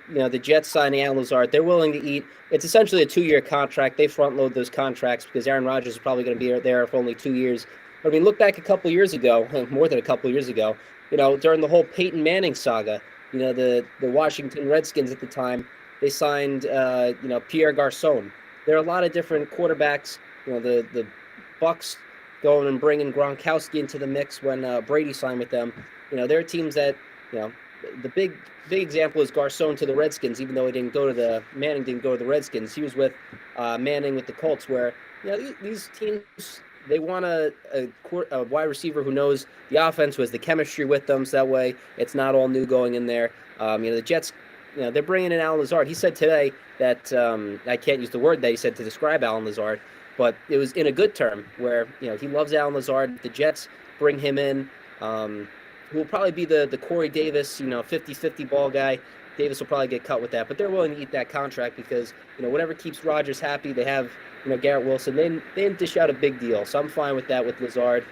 the Jets signing Allen Lazard, they're willing to eat. It's essentially a 2-year contract. They front load those contracts because Aaron Rodgers is probably going to be there for only 2 years. But I mean, look back a couple years ago, more than a couple years ago. During the whole Peyton Manning saga, the Washington Redskins at the time, they signed, Pierre Garçon. There are a lot of different quarterbacks. The Bucks going and bringing Gronkowski into the mix when Brady signed with them. There are teams that, the big example is Garçon to the Redskins, even though Manning didn't go to the Redskins. He was with Manning with the Colts, where these teams, they want a wide receiver who knows the offense, who has the chemistry with them, so that way it's not all new going in there. The Jets, they're bringing in Alan Lazard. He said today that I can't use the word that he said to describe Alan Lazard, but it was in a good term where he loves Alan Lazard. The Jets bring him in, who will probably be the Corey Davis 50-50 ball guy. Davis will probably get cut with that, but they're willing to eat that contract because whatever keeps Rodgers happy. They have Garrett Wilson. They didn't dish out a big deal, so I'm fine with that with Lazard.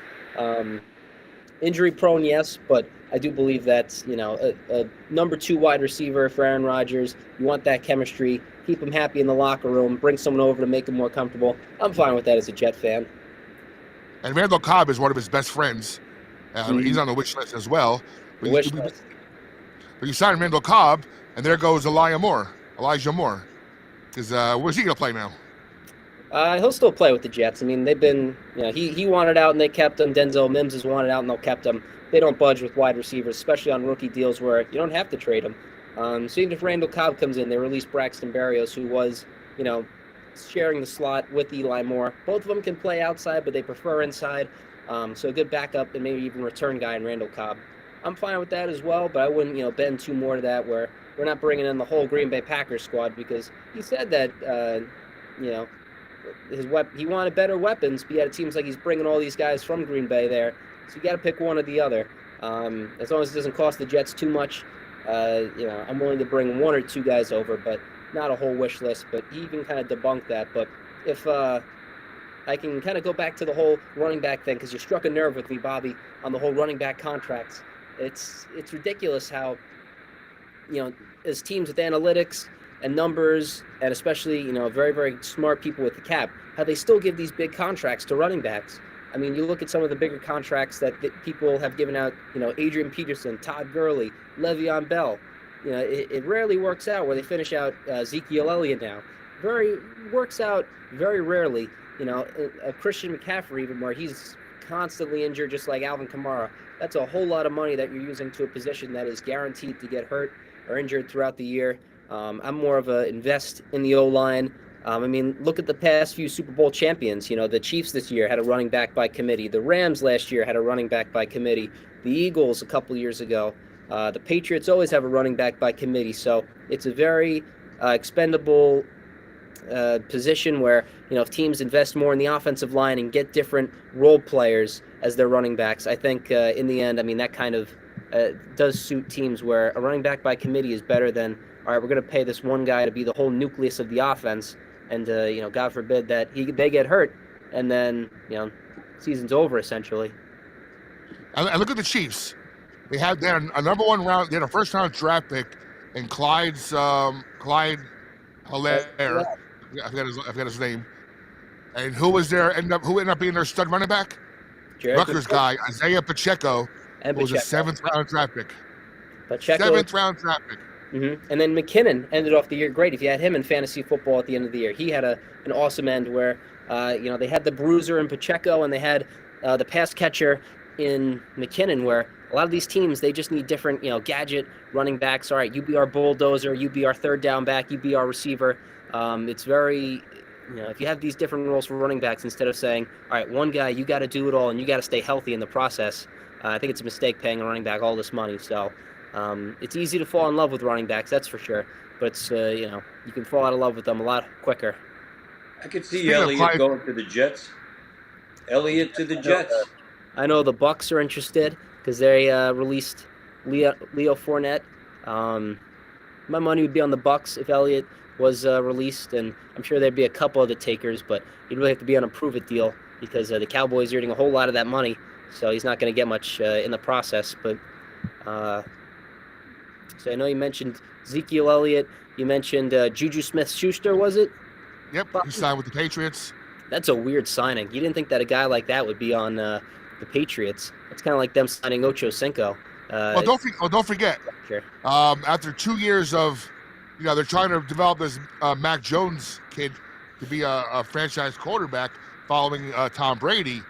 Injury prone, yes, but I do believe that's a number 2 wide receiver for Aaron Rodgers. You want that chemistry, keep him happy in the locker room, bring someone over to make him more comfortable. I'm fine with that as a Jet fan. And Randall Cobb is one of his best friends. He's on the wish list as well. But you sign Randall Cobb, and there goes Elijah Moore. Because where's he going to play now? He'll still play with the Jets. I mean, they've been, he wanted out and they kept him. Denzel Mims has wanted out and they'll kept him. They don't budge with wide receivers, especially on rookie deals where you don't have to trade him. So even if Randall Cobb comes in, they release Braxton Berrios, who was, sharing the slot with Eli Moore. Both of them can play outside, but they prefer inside. So a good backup and maybe even return guy in Randall Cobb. I'm fine with that as well, but I wouldn't, bend too more to that where we're not bringing in the whole Green Bay Packers squad because he said that, he wanted better weapons, but yet it seems like he's bringing all these guys from Green Bay there. So you got to pick one or the other. As long as it doesn't cost the Jets too much, I'm willing to bring 1 or 2 guys over, but not a whole wish list. But he even kind of debunked that. But if I can kind of go back to the whole running back thing, because you struck a nerve with me, Bobby, on the whole running back contracts. It's ridiculous how, as teams with analytics and numbers, and especially, very, very smart people with the cap, how they still give these big contracts to running backs. I mean, you look at some of the bigger contracts that people have given out, Adrian Peterson, Todd Gurley, Le'Veon Bell. It rarely works out where they finish out Ezekiel Elliott now. Works out very rarely. A Christian McCaffrey, even where he's constantly injured, just like Alvin Kamara. That's a whole lot of money that you're using to a position that is guaranteed to get hurt or injured throughout the year. I'm more of a invest in the O-line. Look at the past few Super Bowl champions. The Chiefs this year had a running back by committee. The Rams last year had a running back by committee. The Eagles a couple years ago. The Patriots always have a running back by committee. So it's a very expendable position where, if teams invest more in the offensive line and get different role players as their running backs, I think in the end, that kind of does suit teams where a running back by committee is better than, all right, we're going to pay this one guy to be the whole nucleus of the offense. And, God forbid that they get hurt and then, season's over essentially. And look at the Chiefs. They had a number 1 round, they had a first round draft pick in Clyde Hilaire. I forgot his name. And who ended up being their stud running back? Rutgers guy, Isaiah Pacheco, who was a 7th round draft pick. 7th round draft pick. Mm-hmm. And then McKinnon ended off the year great. If you had him in fantasy football at the end of the year, he had an awesome end where, they had the bruiser in Pacheco and they had the pass catcher in McKinnon, where a lot of these teams, they just need different, gadget running backs. All right, you be our bulldozer, you be our third down back, you be our receiver. It's very, if you have these different roles for running backs, instead of saying, all right, one guy, you got to do it all and you got to stay healthy in the process, I think it's a mistake paying a running back all this money. So it's easy to fall in love with running backs, that's for sure. But it's, you can fall out of love with them a lot quicker. I could see Elliott going to the Jets. Elliott to the Jets. I know the Bucks are interested because they released Leo Fournette. My money would be on the Bucks if Elliott was released, and I'm sure there'd be a couple of the takers, but you'd really have to be on a prove-it deal because the Cowboys are eating a whole lot of that money, so he's not going to get much in the process. But so I know you mentioned Ezekiel Elliott. You mentioned Juju Smith-Schuster, was it? Yep, he signed with the Patriots. That's a weird signing. You didn't think that a guy like that would be on the Patriots. It's kind of like them signing Ocho Cinco. Don't forget. Sure. After 2 years of, they're trying to develop this Mac Jones kid to be a franchise quarterback following Tom Brady.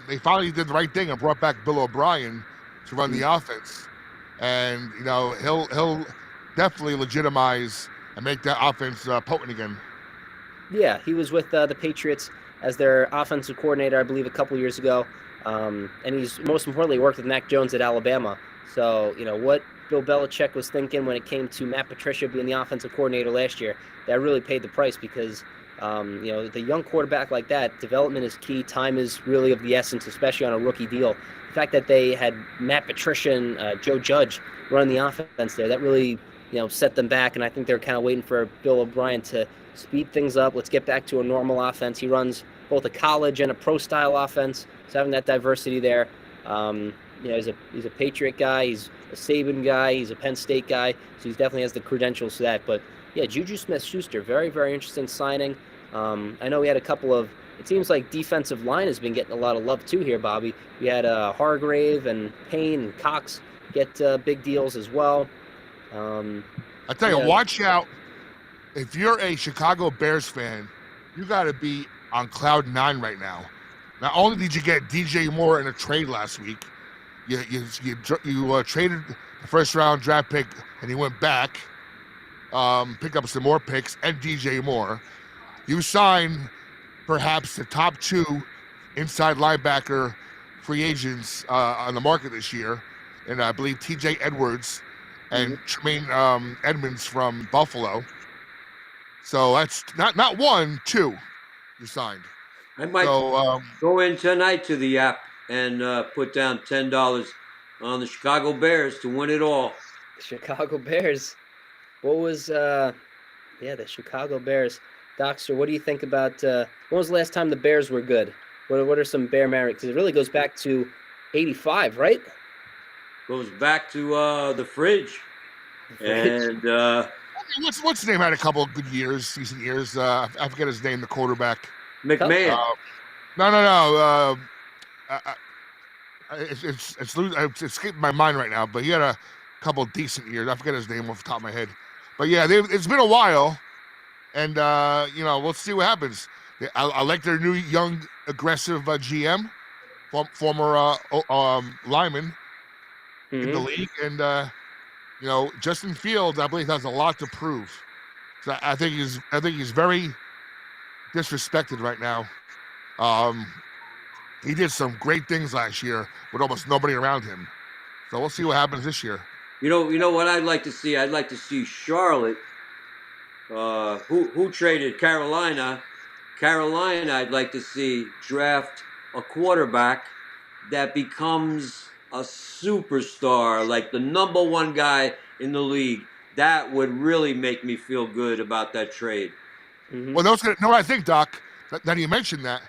They finally did the right thing and brought back Bill O'Brien to run the offense, and he'll definitely legitimize and make that offense potent again. Yeah, he was with the Patriots as their offensive coordinator, I believe, a couple years ago. And he's most importantly worked with Mac Jones at Alabama. So, what Bill Belichick was thinking when it came to Matt Patricia being the offensive coordinator last year, that really paid the price because, the young quarterback like that, development is key. Time is really of the essence, especially on a rookie deal. The fact that they had Matt Patricia and Joe Judge running the offense there, that really, set them back. And I think they're kind of waiting for Bill O'Brien to speed things up. Let's get back to a normal offense. He runs both a college and a pro style offense. So having that diversity there, he's a Patriot guy. He's a Saban guy. He's a Penn State guy. So he definitely has the credentials for that. But yeah, Juju Smith-Schuster, very, very interesting signing. I know we had a couple of. It seems like defensive line has been getting a lot of love too here, Bobby. We had Hargrave and Payne and Cox get big deals as well. I tell you, watch out. If you're a Chicago Bears fan, you got to be on cloud 9 right now. Not only did you get DJ Moore in a trade last week, you traded the first round draft pick and he went back, picked up some more picks and DJ Moore. You signed perhaps the top 2 inside linebacker free agents on the market this year, and I believe TJ Edwards and Tremaine Edmonds from Buffalo. So that's not 1, 2 you signed. I might go in tonight to the app and put down $10 on the Chicago Bears to win it all. Chicago Bears. What was the Chicago Bears. Doxter, what do you think about when was the last time the Bears were good? What are some Bear memories? Because it really goes back to 85, right? Goes back to the fridge. And what's his name? Had a couple of good years, decent years. I forget his name, the quarterback. McMahon. No. It's escaping my mind right now. But he had a couple of decent years. I forget his name off the top of my head. But yeah, it's been a while, and we'll see what happens. I like their new young aggressive GM, former lineman in the league, and Justin Fields, I believe, has a lot to prove. So I think he's very disrespected right now. He did some great things last year with almost nobody around him. So we'll see what happens this year. You know what I'd like to see? I'd like to see Charlotte, who traded Carolina. Carolina, I'd like to see draft a quarterback that becomes a superstar, like the number 1 guy in the league. That would really make me feel good about that trade. Mm-hmm. Well, no, I think, Doc, that you mentioned that.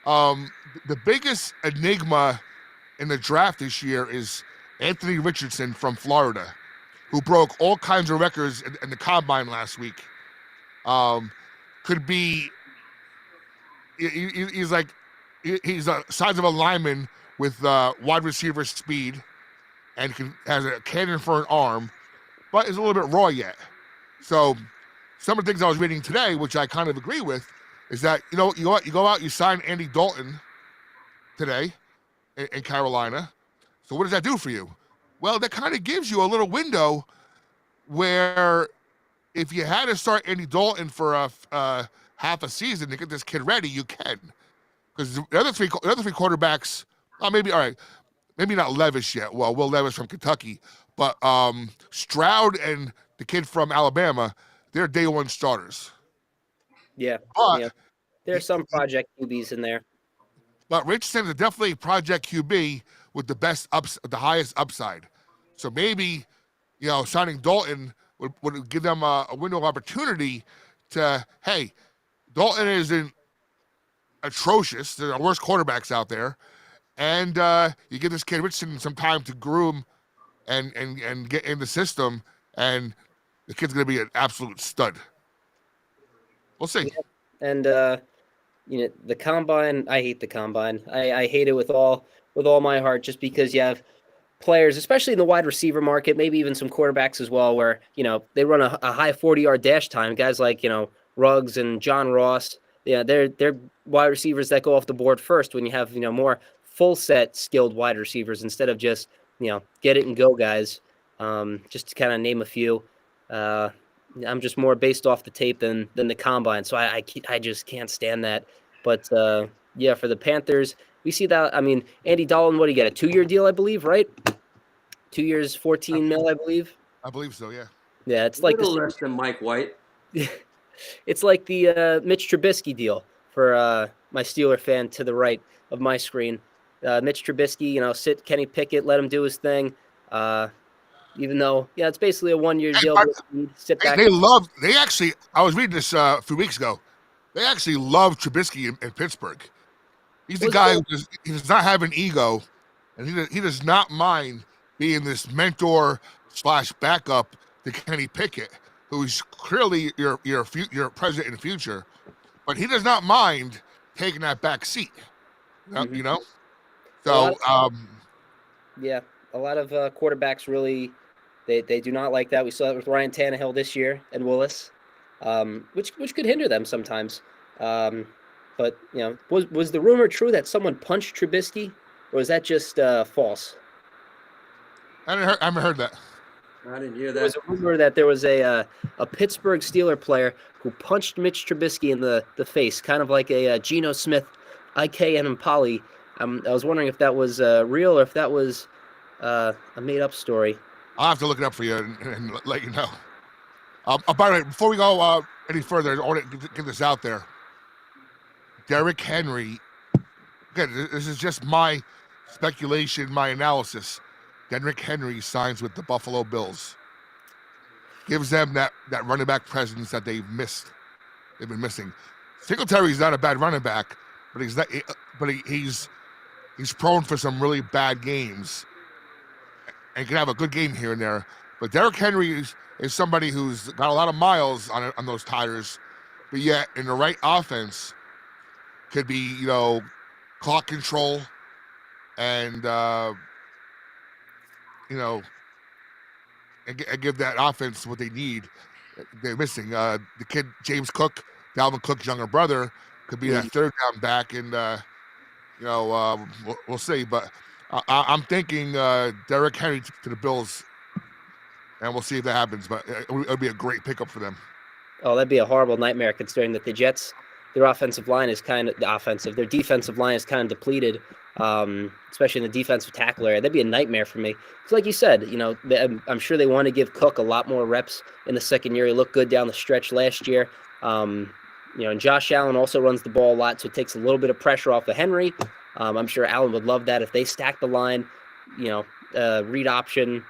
The biggest enigma in the draft this year is Anthony Richardson from Florida, who broke all kinds of records in the combine last week. Could be, he's the size of a lineman with wide receiver speed and has a cannon for an arm, but is a little bit raw yet. So some of the things I was reading today, which I kind of agree with, is that you go out, you sign Andy Dalton today in Carolina. So what does that do for you? Well, that kind of gives you a little window where if you had to start Andy Dalton for a half a season to get this kid ready, you can. Because the other three quarterbacks, maybe not Levis yet. Well, Will Levis from Kentucky, but Stroud and the kid from Alabama, they're day 1 starters. Yeah, there's some project QBs in there. But Richardson is definitely project QB with the highest upside. So maybe, signing Dalton would give them a window of opportunity to, hey, Dalton isn't atrocious. There are worse quarterbacks out there. And you give this kid Richardson some time to groom and get in the system, and the kid's going to be an absolute stud. We'll see. Yeah. And the combine, I hate the combine. I hate it with all my heart, just because you have players, especially in the wide receiver market, maybe even some quarterbacks as well, where they run a high 40-yard dash time. Guys like Ruggs and John Ross, they're wide receivers that go off the board first when you have more full set skilled wide receivers instead of just get it and go guys. Just to kind of name a few. I'm just more based off the tape than the combine, so I just can't stand that. But for the Panthers, we see that. I mean, Andy Dalton, what do you get? A 2-year deal, I believe, right? 2 years, 14 mil, I believe. I believe so. Yeah. Yeah, it's A like little the less than Mike White. it's like the Mitch Trubisky deal for my Steeler fan to the right of my screen. Mitch Trubisky, sit Kenny Pickett, let him do his thing. Even though, it's basically a 1-year And deal. but Sit back. they actually, I was reading this a few weeks ago. They actually love Trubisky in Pittsburgh. He's the guy who he does not have an ego, and he does not mind being this mentor / backup to Kenny Pickett, who's clearly your president in the future, but he does not mind taking that back seat. You know, so yeah, a lot of quarterbacks really they do not like that. We saw it with Ryan Tannehill this year and Willis, which could hinder them sometimes. But was the rumor true that someone punched Trubisky, or was that just false? I haven't heard that. I didn't hear that. There was a rumor that there was a Pittsburgh Steeler player who punched Mitch Trubisky in the face, kind of like a Geno Smith, IK Poly. I was wondering if that was real or if that was a made-up story. I'll have to look it up for you and let you know. By the way, before we go any further, I want to get this out there. Derrick Henry, again, this is just my speculation, my analysis. Derrick Henry signs with the Buffalo Bills. Gives them that running back presence that they've been missing. Singletary's not a bad running back, but he's prone for some really bad games. And can have a good game here and there. But Derrick Henry is somebody who's got a lot of miles on those tires, but yet in the right offense could be, clock control and, and give that offense what they need. They're missing. The kid, James Cook, Dalvin Cook's younger brother, could be that third down back, and, we'll see. But I'm thinking Derrick Henry to the Bills, and we'll see if that happens. But it would be a great pickup for them. Oh, that'd be a horrible nightmare considering that the Jets, their defensive line is kind of depleted, especially in the defensive tackle area. That'd be a nightmare for me. Because like you said, I'm sure they want to give Cook a lot more reps in the second year. He looked good down the stretch last year. And Josh Allen also runs the ball a lot, so it takes a little bit of pressure off of Henry. I'm sure Allen would love that if they stack the line, read option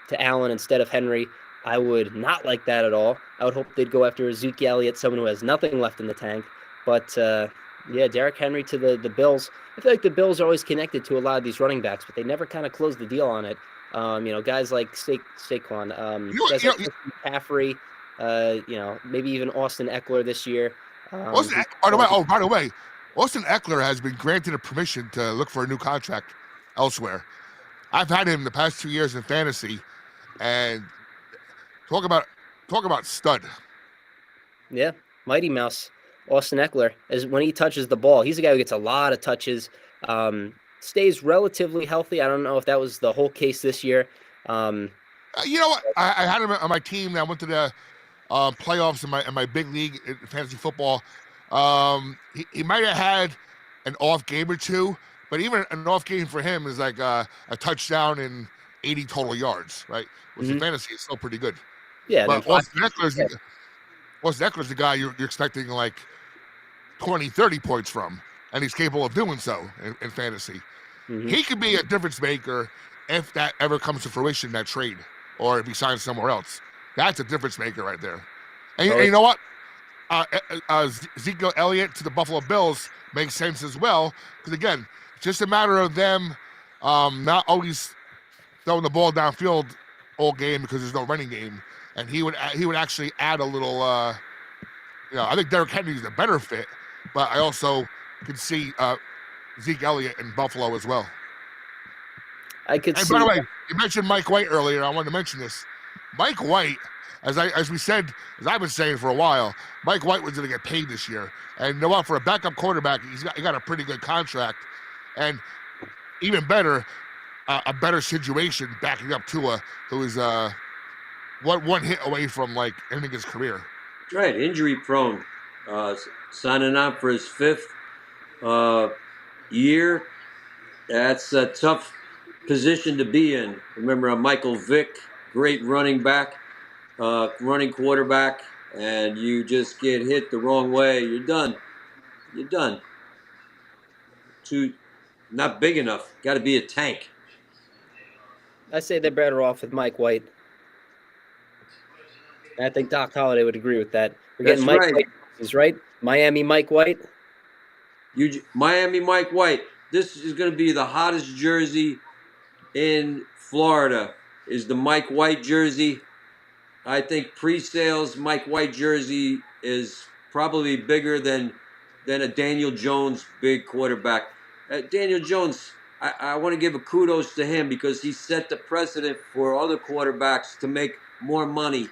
to Allen instead of Henry. I would not like that at all. I would hope they'd go after Zeke Elliott, someone who has nothing left in the tank. But, Derrick Henry to the Bills. I feel like the Bills are always connected to a lot of these running backs, but they never kind of close the deal on it. Guys like Saquon, guys like McCaffrey, maybe even Austin Eckler this year. By the way, Austin Eckler has been granted a permission to look for a new contract elsewhere. I've had him the past 2 years in fantasy, and talk about stud. Yeah, Mighty Mouse. Austin Eckler, is when he touches the ball, he's a guy who gets a lot of touches, stays relatively healthy. I don't know if that was the whole case this year. You know what? I had him on my team. I went to the playoffs in my big league in fantasy football. He might have had an off game or two, but even an off game for him is like a touchdown and 80 total yards, right? Which in fantasy is still pretty good. Yeah, but Austin Eckler's the guy you're expecting like 20, 30 points from, and he's capable of doing so in fantasy. He could be a difference maker if that ever comes to fruition, that trade, or if he signs somewhere else. That's a difference maker right there. And you know what? Ezekiel Elliott to the Buffalo Bills makes sense as well, because again, it's just a matter of them not always throwing the ball downfield all game because there's no running game, and he would actually add a little. I think Derrick Henry is a better fit, but I also could see Zeke Elliott in Buffalo as well. I could see. By the way, you mentioned Mike White earlier. I wanted to mention this. Mike White, as I've been saying for a while, Mike White was going to get paid this year. And you know what? For a backup quarterback, he got a pretty good contract. And even better, a better situation backing up Tua, who is one hit away from like ending his career. That's right, injury prone. Signing on for his 5th year. That's a tough position to be in. Remember Michael Vick, great running back, running quarterback, and you just get hit the wrong way, you're done. You're done. Not big enough. Got to be a tank. I say they're better off with Mike White. I think Doc Holliday would agree with that. We're getting That's Mike right. White. He's right. Miami Mike White. Miami Mike White. This is going to be the hottest jersey in Florida. Is the Mike White jersey. I think pre-sales Mike White jersey is probably bigger than a Daniel Jones big quarterback. Daniel Jones, I want to give a kudos to him because he set the precedent for other quarterbacks to make more money.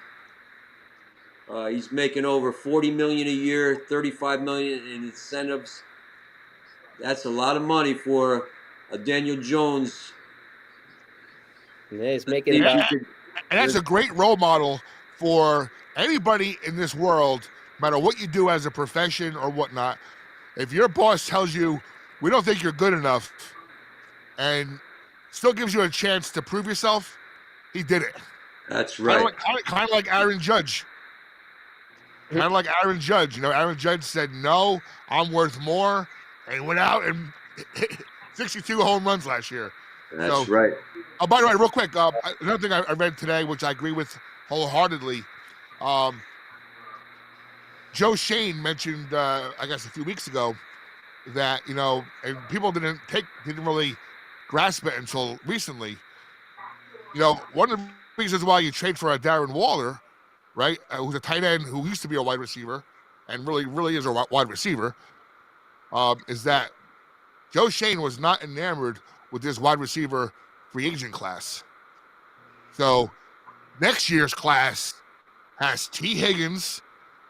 He's making over $40 million a year, $35 million in incentives. That's a lot of money for a Daniel Jones. Yeah, he's making And that's a great role model for anybody in this world, no matter what you do as a profession or whatnot. If your boss tells you, we don't think you're good enough, and still gives you a chance to prove yourself, he did it. That's right. Kind of like Aaron Judge. Kind of like Aaron Judge. You know, Aaron Judge said, no, I'm worth more, and went out and hit 62 home runs last year. That's right. Oh, by the way, real quick, another thing I read today, which I agree with wholeheartedly, Joe Shane mentioned, I guess a few weeks ago, that, you know, and people didn't really grasp it until recently. You know, one of the reasons why you trade for a Darren Waller, right, who's a tight end who used to be a wide receiver and really is a wide receiver, is that Joe Shane was not enamored with this wide receiver free agent class. So next year's class has T. Higgins,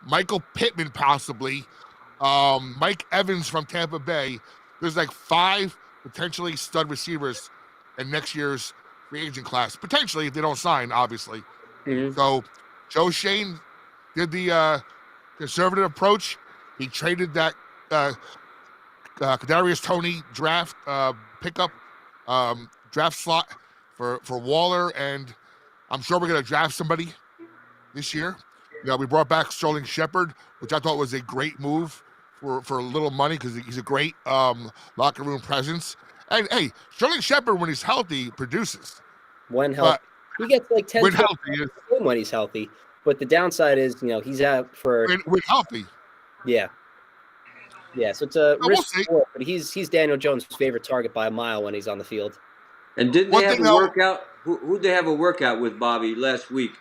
Michael Pittman possibly, Mike Evans from Tampa Bay. There's like 5 potentially stud receivers in next year's free agent class, potentially if they don't sign, obviously. Mm-hmm. So Joe Shane did the conservative approach. He traded that Kadarius Toney draft pickup draft slot for Waller, and I'm sure we're going to draft somebody this year. You know, we brought back Sterling Shepard, which I thought was a great move for a little money because he's a great locker room presence. And hey, Sterling Shepard, when he's healthy, produces. When healthy, he gets like 10 when points healthy, when he's healthy. But the downside is, you know, he's out for when healthy. Yeah. So it's a we'll risk see. sport, but he's Daniel Jones' favorite target by a mile when he's on the field. And didn't they have a workout? Who'd they have a workout with, Bobby, last week?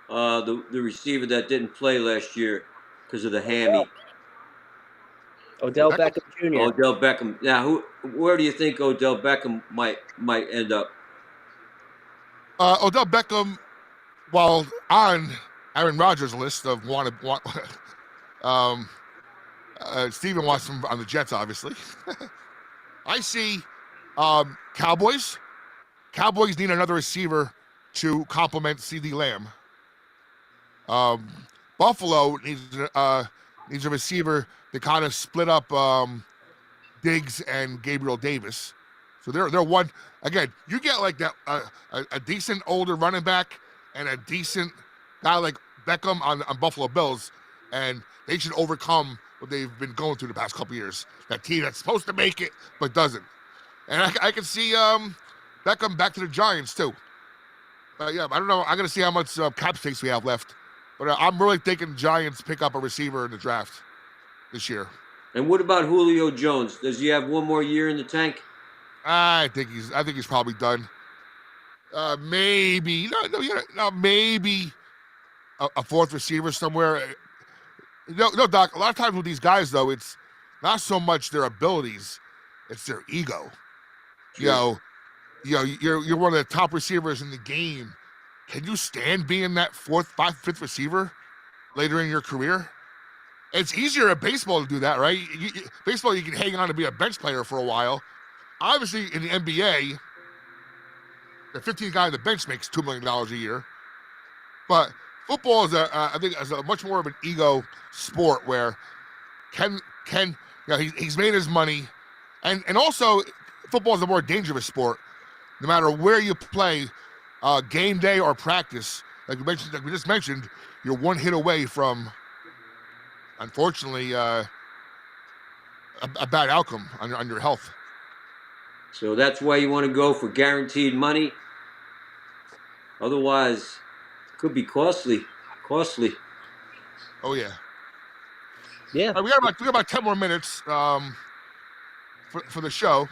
The receiver that didn't play last year because of the hammy. Odell Beckham Jr. Odell Beckham. Now, where do you think Odell Beckham might end up? Odell Beckham, while on Aaron Rodgers' list of Steven wants him on the Jets, obviously. I see Cowboys. Cowboys need another receiver to complement CeeDee Lamb. Buffalo needs a receiver to kind of split up Diggs and Gabriel Davis. So they're one. Again, you get like that a decent older running back and a decent guy like Beckham on Buffalo Bills, and they should overcome what they've been going through the past couple years. That team that's supposed to make it but doesn't. And I can see Beckham back to the Giants too. Yeah, I don't know. I got to see how much cap space we have left. But I'm really thinking Giants pick up a receiver in the draft this year. And what about Julio Jones? Does he have one more year in the tank? I think he's probably done. Maybe maybe a fourth receiver somewhere. No, Doc. A lot of times with these guys, though, it's not so much their abilities; it's their ego. Sure. You're one of the top receivers in the game. Can you stand being that fifth receiver later in your career? It's easier at baseball to do that, right? Baseball, you can hang on to be a bench player for a while. Obviously, in the NBA, the 15th guy on the bench makes $2 million a year. But football is I think is a much more of an ego sport where he's made his money, and also football is a more dangerous sport no matter where you play, game day or practice, like we just mentioned, you're one hit away from, unfortunately, a bad outcome on your health. So that's why you want to go for guaranteed money. Otherwise, it could be costly. Costly. Oh yeah. Yeah. All right, we got about 10 more minutes for the show.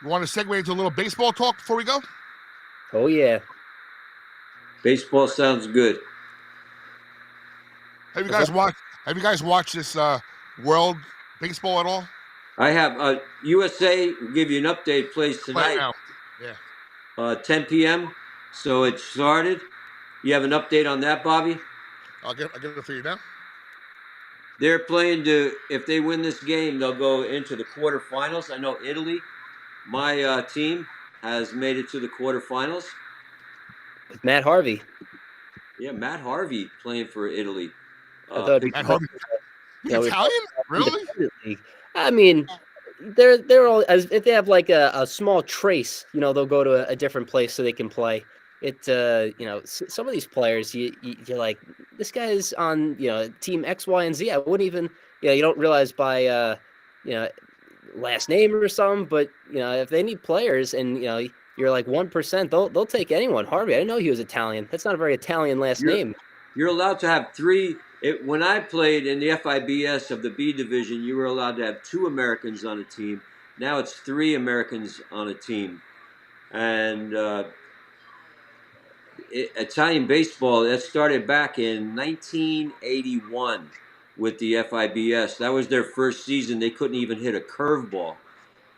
You want to segue into a little baseball talk before we go? Oh yeah. Baseball sounds good. Have you guys watched this World Baseball at all? I have USA will give you an update. Plays tonight. Right now. Yeah. 10 p.m. So it started. You have an update on that, Bobby? I'll get it for you now. They're playing if they win this game, they'll go into the quarterfinals. I know Italy, my team, has made it to the quarterfinals. With Matt Harvey. Yeah, Matt Harvey playing for Italy. Matt Harvey. Italian? Really? I mean, they're all as if they have like a small trace, they'll go to a different place so they can play. Some of these players, you're like, this guy is on, team X, Y, and Z. I wouldn't even, you don't realize by, last name or something, but if they need players and you're like 1%, they'll take anyone. Harvey, I didn't know he was Italian. That's not a very Italian last name. You're allowed to have three. When I played in the FIBS of the B division, you were allowed to have 2 Americans on a team. Now it's 3 Americans on a team, and Italian baseball, that started back in 1981 with the FIBS. That was their first season. They couldn't even hit a curveball.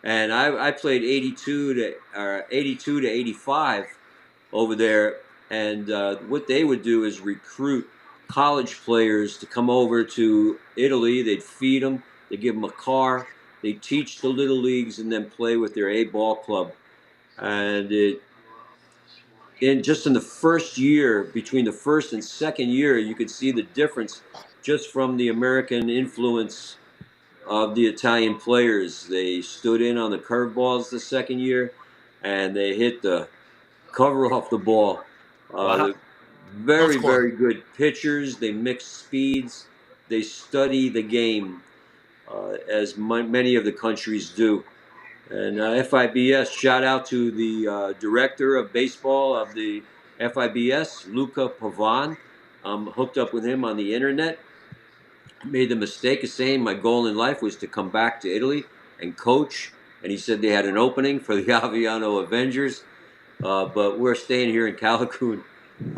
And I played 82 to 85 over there. And what they would do is recruit college players to come over to Italy. They'd feed them. They'd give them a car. They'd teach the little leagues and then play with their A ball club. And in the first year, between the first and second year, you could see the difference just from the American influence of the Italian players. They stood in on the curveballs the second year, and they hit the cover off the ball. Wow. Very, very good pitchers. They mix speeds. They study the game, as many of the countries do. And FIBS, shout out to the director of baseball of the FIBS, Luca Pavan. I'm hooked up with him on the internet. I made the mistake of saying my goal in life was to come back to Italy and coach. And he said they had an opening for the Aviano Avengers. But we're staying here in Callicoon.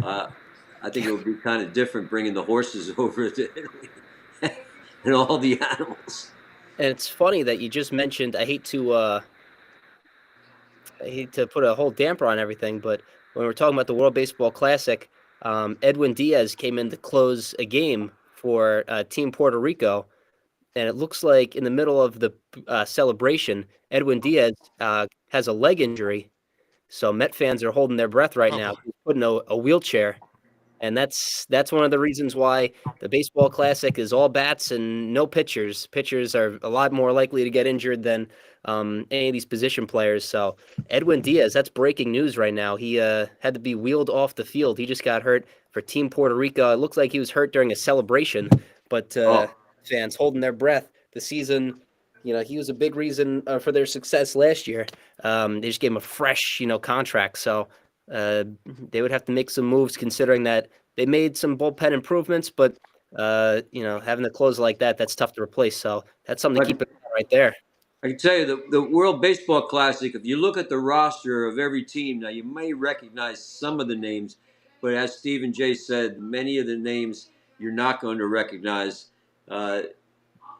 I think it would be kind of different bringing the horses over to Italy and all the animals. And it's funny that you just mentioned. I hate to put a whole damper on everything, but when we're talking about the World Baseball Classic, Edwin Diaz came in to close a game for Team Puerto Rico, and it looks like in the middle of the celebration, Edwin Diaz has a leg injury, so Met fans are holding their breath right now. He's put in a wheelchair. And that's one of the reasons why the Baseball Classic is all bats and no pitchers. Pitchers are a lot more likely to get injured than any of these position players. So Edwin Diaz, that's breaking news right now. He had to be wheeled off the field. He just got hurt for Team Puerto Rico. It looks like he was hurt during a celebration, but fans holding their breath. The season, he was a big reason for their success last year. They just gave him a fresh, contract. So they would have to make some moves considering that they made some bullpen improvements, but having to close like that's tough to replace. So that's something to keep in mind right there. I can tell you the World Baseball Classic, if you look at the roster of every team, now you may recognize some of the names, but as Stephen J said, many of the names you're not going to recognize.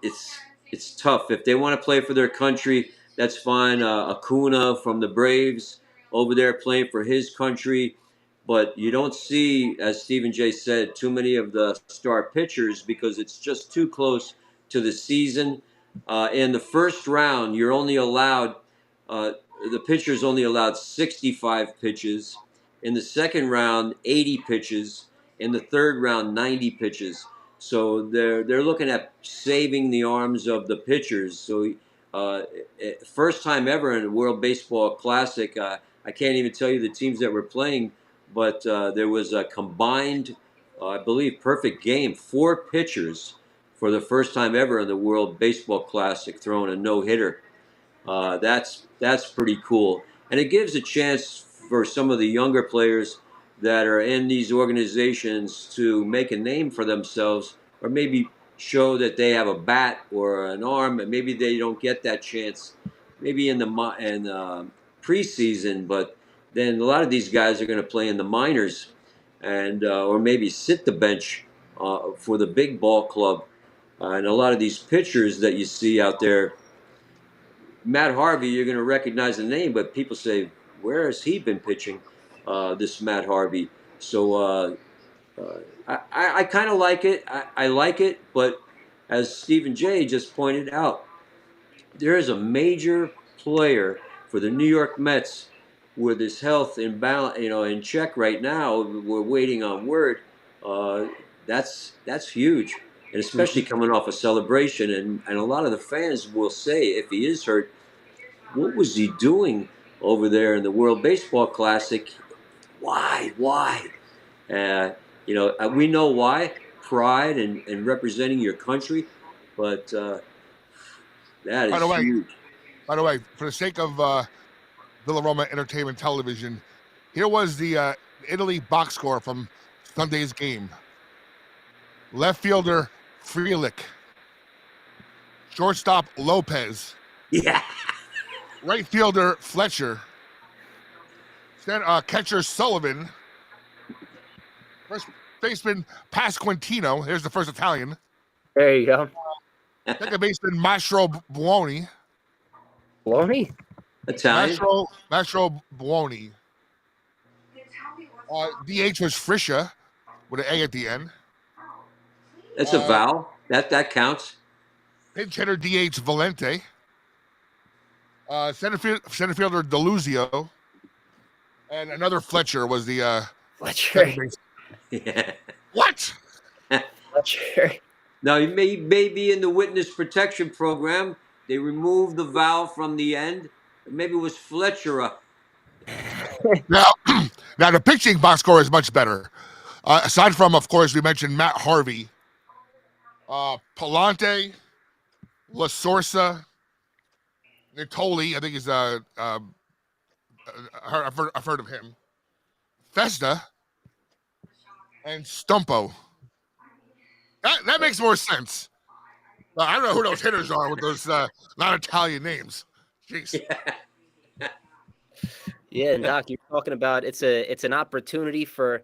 It's tough. If they want to play for their country, that's fine. Acuna from the Braves over there playing for his country. But you don't see, as Stephen J said, too many of the star pitchers because it's just too close to the season. In the first round, you're only allowed, the pitcher's only allowed 65 pitches. In the second round, 80 pitches. In the third round, 90 pitches. So they're looking at saving the arms of the pitchers. So first time ever in the World Baseball Classic, I can't even tell you the teams that were playing, but there was a combined, I believe, perfect game. 4 pitchers for the first time ever in the World Baseball Classic throwing a no-hitter. That's pretty cool, and it gives a chance for some of the younger players that are in these organizations to make a name for themselves, or maybe show that they have a bat or an arm, and maybe they don't get that chance, maybe in preseason. But then a lot of these guys are going to play in the minors, and or maybe sit the bench for the big ball club. And a lot of these pitchers that you see out there, Matt Harvey, you're going to recognize the name, but people say, where has he been pitching, this Matt Harvey? So I kind of like it. I like it, but as Stephen J. just pointed out, there is a major player for the New York Mets with his health in balance, in check right now. We're waiting on word. That's huge, and especially coming off a celebration. And a lot of the fans will say, if he is hurt, what was he doing over there in the World Baseball Classic? Why? We know why. Pride and representing your country, but that By the is way, huge. for the sake of Villaroma Entertainment Television, here was the Italy box score from Sunday's game. Left fielder Frelick, shortstop Lopez, Yeah. right fielder Fletcher, catcher Sullivan, first baseman Pasquantino. Here's the first Italian. There you go. Second baseman Mastro Buoni. Bologna? Italian. Mastro Buoni. DH was Friscia with an A at the end. That's a vowel. That counts. Pinch hitter DH Valente. Center fielder Deluzio. And another Fletcher was the Fletcher. Yeah. What? Fletcher. Now, you may be in the witness protection program. They removed the vowel from the end. Maybe it was Fletcher. Now the pitching box score is much better. Aside from, of course, we mentioned Matt Harvey, Palante, La Sorsa, Nittoli. I think he's I've heard of him. Festa and Stumpo. That makes more sense. I don't know who those hitters are with those non-Italian names. Jeez. Yeah, and Doc, you're talking about it's an opportunity for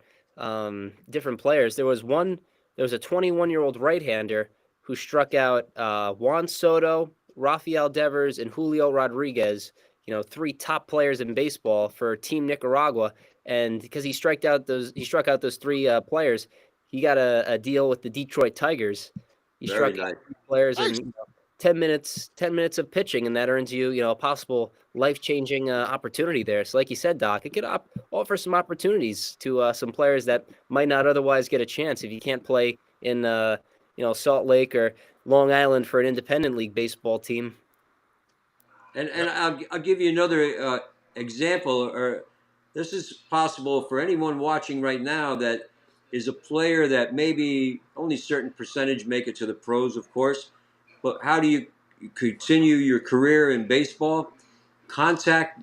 different players. There was a 21-year-old right-hander who struck out Juan Soto, Rafael Devers, and Julio Rodriguez. 3 top players in baseball for Team Nicaragua, and because he struck out those 3 players, he got a deal with the Detroit Tigers. He struck out 3 players in 10 minutes of pitching, and that earns you a possible life-changing opportunity there. So like you said, Doc, it could offer some opportunities to some players that might not otherwise get a chance if you can't play in Salt Lake or Long Island for an independent league baseball team. And I'll give you another example. Or this is possible for anyone watching right now that is a player that maybe only certain percentage make it to the pros, of course. But how do you continue your career in baseball? Contact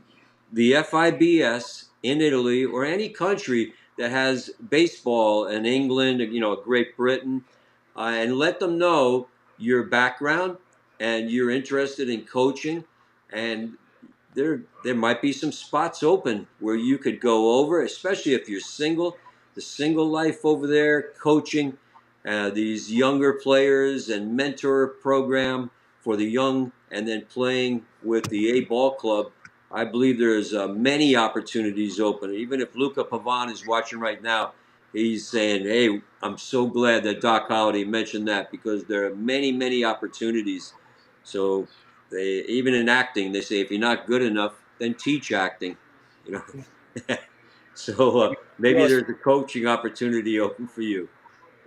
the FIBS in Italy or any country that has baseball in England, Great Britain, and let them know your background and you're interested in coaching. And there might be some spots open where you could go over, especially if you're single. The single life over there, coaching these younger players and mentor program for the young, and then playing with the A ball club. I believe there's many opportunities open. Even if Luca Pavan is watching right now, he's saying, hey, I'm so glad that Doc Holliday mentioned that, because there are many, many opportunities. So even in acting, they say if you're not good enough, then teach acting. So maybe there's a coaching opportunity open for you.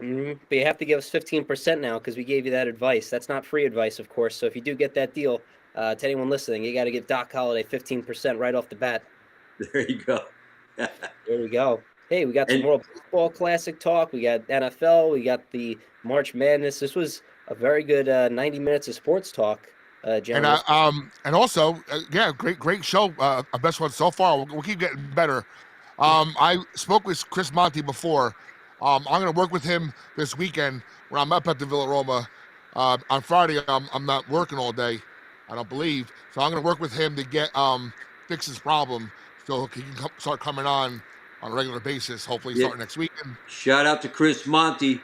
Mm-hmm. But you have to give us 15% now because we gave you that advice. That's not free advice, of course. So if you do get that deal, to anyone listening, you got to give Doc Holliday 15% right off the bat. There you go. There we go. Hey, we got some And World Baseball Classic talk. We got NFL. We got the March Madness. This was a very good 90 minutes of sports talk, And gentlemen. and also, yeah, great show. Our best one so far. We'll keep getting better. I spoke with Chris Monty before. I'm going to work with him this weekend when I'm up at the Villa Roma. On Friday, I'm not working all day, I don't believe. So I'm going to work with him to get fix his problem, so he can start coming on a regular basis. Hopefully, Yeah. starting next weekend. shout out to Chris Monty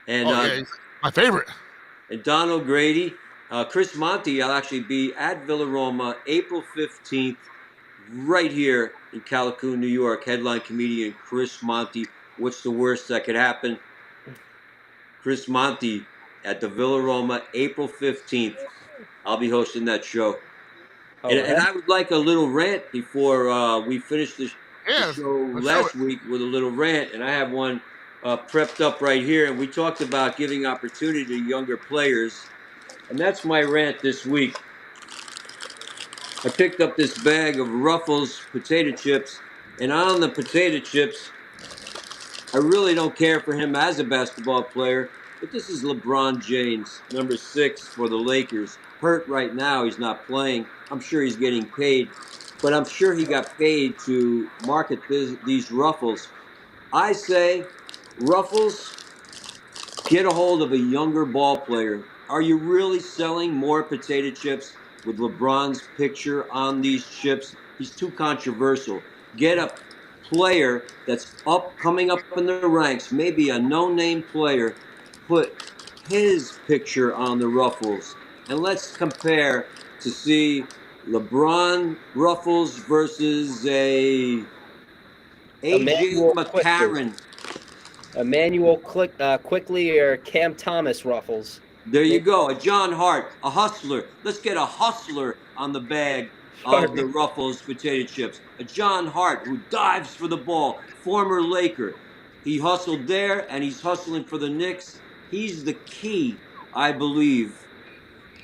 and Oh yeah, he's my favorite. and Donald Grady. Chris Monty, I'll actually be at Villa Roma April 15th, right here in Callicoon, New York. Headline comedian Chris Monty. What's the worst that could happen? Chris Monty at the Villa Roma April 15th. I'll be hosting that show. All And right. I would like a little rant before we finish the Yeah, show let's last do it. week with a little rant, and I have one prepped up right here. And we talked about giving opportunity to younger players, and that's my rant this week. I picked up this bag of Ruffles potato chips, and on the potato chips, I really don't care for him as a basketball player, but this is LeBron James, number 6 for the Lakers. Hurt right now, he's not playing. I'm sure he's getting paid, but I'm sure he got paid to market these Ruffles. I say, Ruffles, get a hold of a younger ball player. Are you really selling more potato chips with LeBron's picture on these chips? He's too controversial. Get a player that's coming up in the ranks, maybe a no-name player, put his picture on the Ruffles. And let's compare to see LeBron Ruffles versus a AJ Emmanuel McCarron. Emmanuel Quickly or Cam Thomas Ruffles. There you go. A John Hart, a hustler. Let's get a hustler on the bag of the Ruffles potato chips. A John Hart who dives for the ball, former Laker. He hustled there and he's hustling for the Knicks. He's the key, I believe,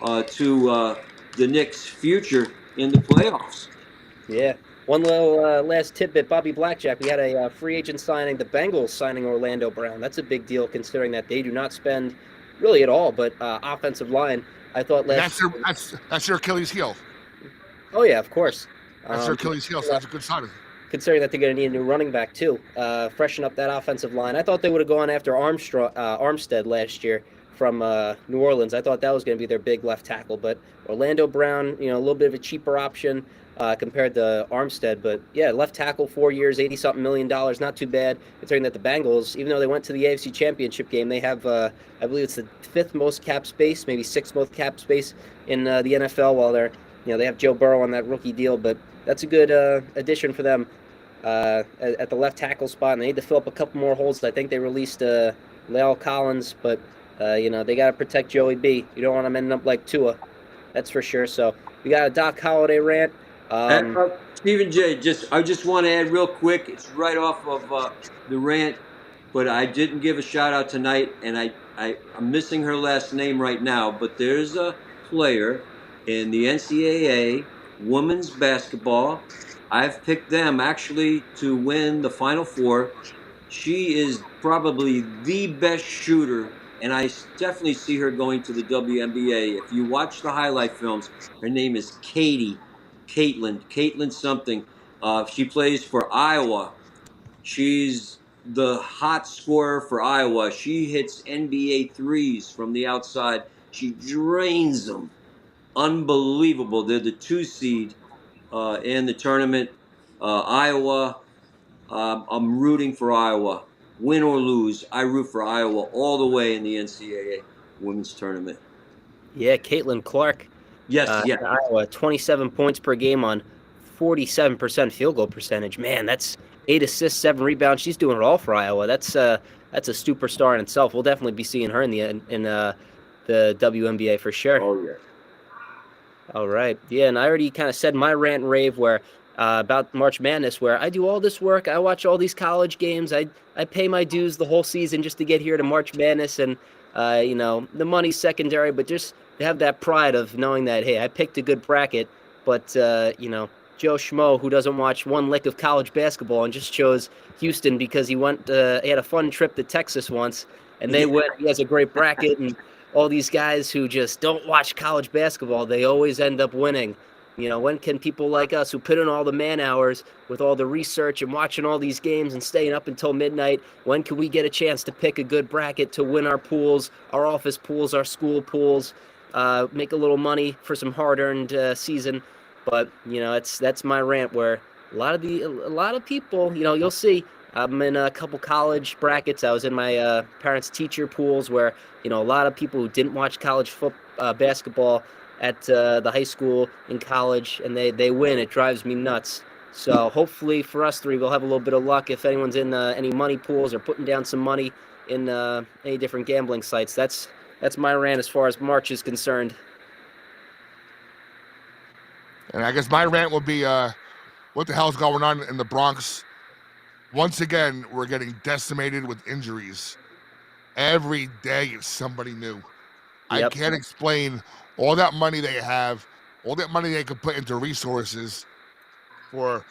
to the Knicks' future in the playoffs. Yeah. One little last tidbit, Bobby Blackjack. We had a free agent signing, the Bengals signing Orlando Brown. That's a big deal considering that they do not spend really at all, but offensive line. I thought That's your Achilles heel. Oh yeah, of course. That's their Achilles heel. So that's a good sign. Considering that they're going to need a new running back too, freshen up that offensive line. I thought they would have gone after Armstead last year from New Orleans. I thought that was going to be their big left tackle, but Orlando Brown, a little bit of a cheaper option compared to Armstead. But yeah, left tackle, 4 years, $80-something million, not too bad. Considering that the Bengals, even though they went to the AFC Championship game, they have, I believe it's the 5th most cap space, maybe 6th most cap space in the NFL. While they're, they have Joe Burrow on that rookie deal, but that's a good addition for them at the left tackle spot. And they need to fill up a couple more holes. I think they released La'el Collins, but they got to protect Joey B. You don't want him ending up like Tua, that's for sure. So we got a Doc Holliday rant. Stephen J, I just want to add real quick. It's right off of the rant, but I didn't give a shout out tonight, and I'm missing her last name right now. But there's a player in the NCAA women's basketball. I've picked them actually to win the Final Four. She is probably the best shooter, and I definitely see her going to the WNBA. If you watch the highlight films, her name is Caitlin something. She plays for Iowa. She's the hot scorer for Iowa. She hits NBA threes from the outside. She drains them. Unbelievable. They're the 2 seed in the tournament. Iowa, I'm rooting for Iowa. Win or lose, I root for Iowa all the way in the NCAA women's tournament. Yeah, Caitlin Clark. Yes. Iowa, 27 points per game on 47% field goal percentage. Man, that's 8 assists, 7 rebounds. She's doing it all for Iowa. That's a superstar in itself. We'll definitely be seeing her in the WNBA for sure. Oh yeah. All right. Yeah, and I already kind of said my rant and rave where about March Madness, where I do all this work. I watch all these college games. I pay my dues the whole season just to get here to March Madness, and the money's secondary, but just to have that pride of knowing that, hey, I picked a good bracket, but Joe Schmo who doesn't watch one lick of college basketball and just chose Houston because he went. He had a fun trip to Texas once, and they went. He has a great bracket, and all these guys who just don't watch college basketball, they always end up winning. When can people like us who put in all the man hours with all the research and watching all these games and staying up until midnight, when can we get a chance to pick a good bracket to win our pools, our office pools, our school pools, make a little money for some hard-earned season? But that's my rant. Where a lot of people, you'll see. I'm in a couple college brackets. I was in my parents' teacher pools where a lot of people who didn't watch college basketball at the high school and college, and they win. It drives me nuts. So hopefully for us three, we'll have a little bit of luck. If anyone's in any money pools or putting down some money in any different gambling sites, that's my rant as far as March is concerned. And I guess my rant will be, what the hell's going on in the Bronx? Once again, we're getting decimated with injuries. Every day it's somebody new. Yep. I can't explain all that money they have, all that money they could put into resources for,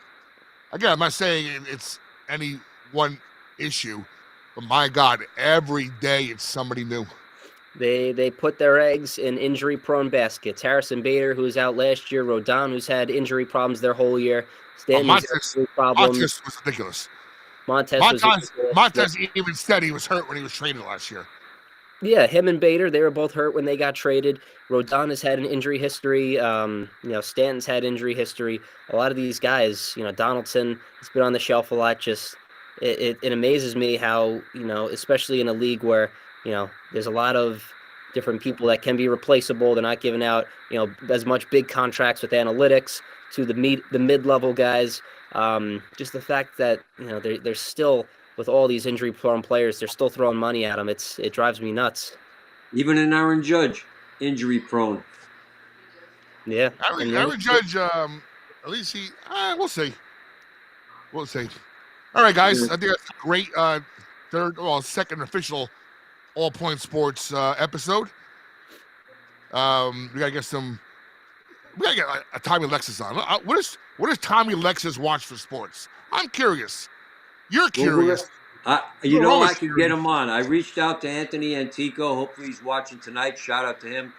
again, I'm not saying it's any one issue, but my God, every day it's somebody new. They put their eggs in injury-prone baskets. Harrison Bader, who was out last year, Rodon, who's had injury problems their whole year. Stanton's injury problems. Montez was ridiculous. Montez even said he was hurt when he was traded last year. Yeah, him and Bader, they were both hurt when they got traded. Rodon has had an injury history. Stanton's had injury history. A lot of these guys, Donaldson has been on the shelf a lot. Just it amazes me how, especially in a league where, there's a lot of different people that can be replaceable. They're not giving out, as much big contracts with analytics to the mid-level guys. Just the fact that, they're still, with all these injury-prone players, they're still throwing money at them. It drives me nuts. Even an Aaron Judge, injury-prone. Yeah. Aaron Judge, at least we'll see. We'll see. All right, guys. I think that's a great second official All Point Sports episode. We gotta get a Tommy Lexus on. What does Tommy Lexus watch for sports? I'm curious. You're curious. I can get him on. I reached out to Anthony Antico. Hopefully he's watching tonight. Shout out to him.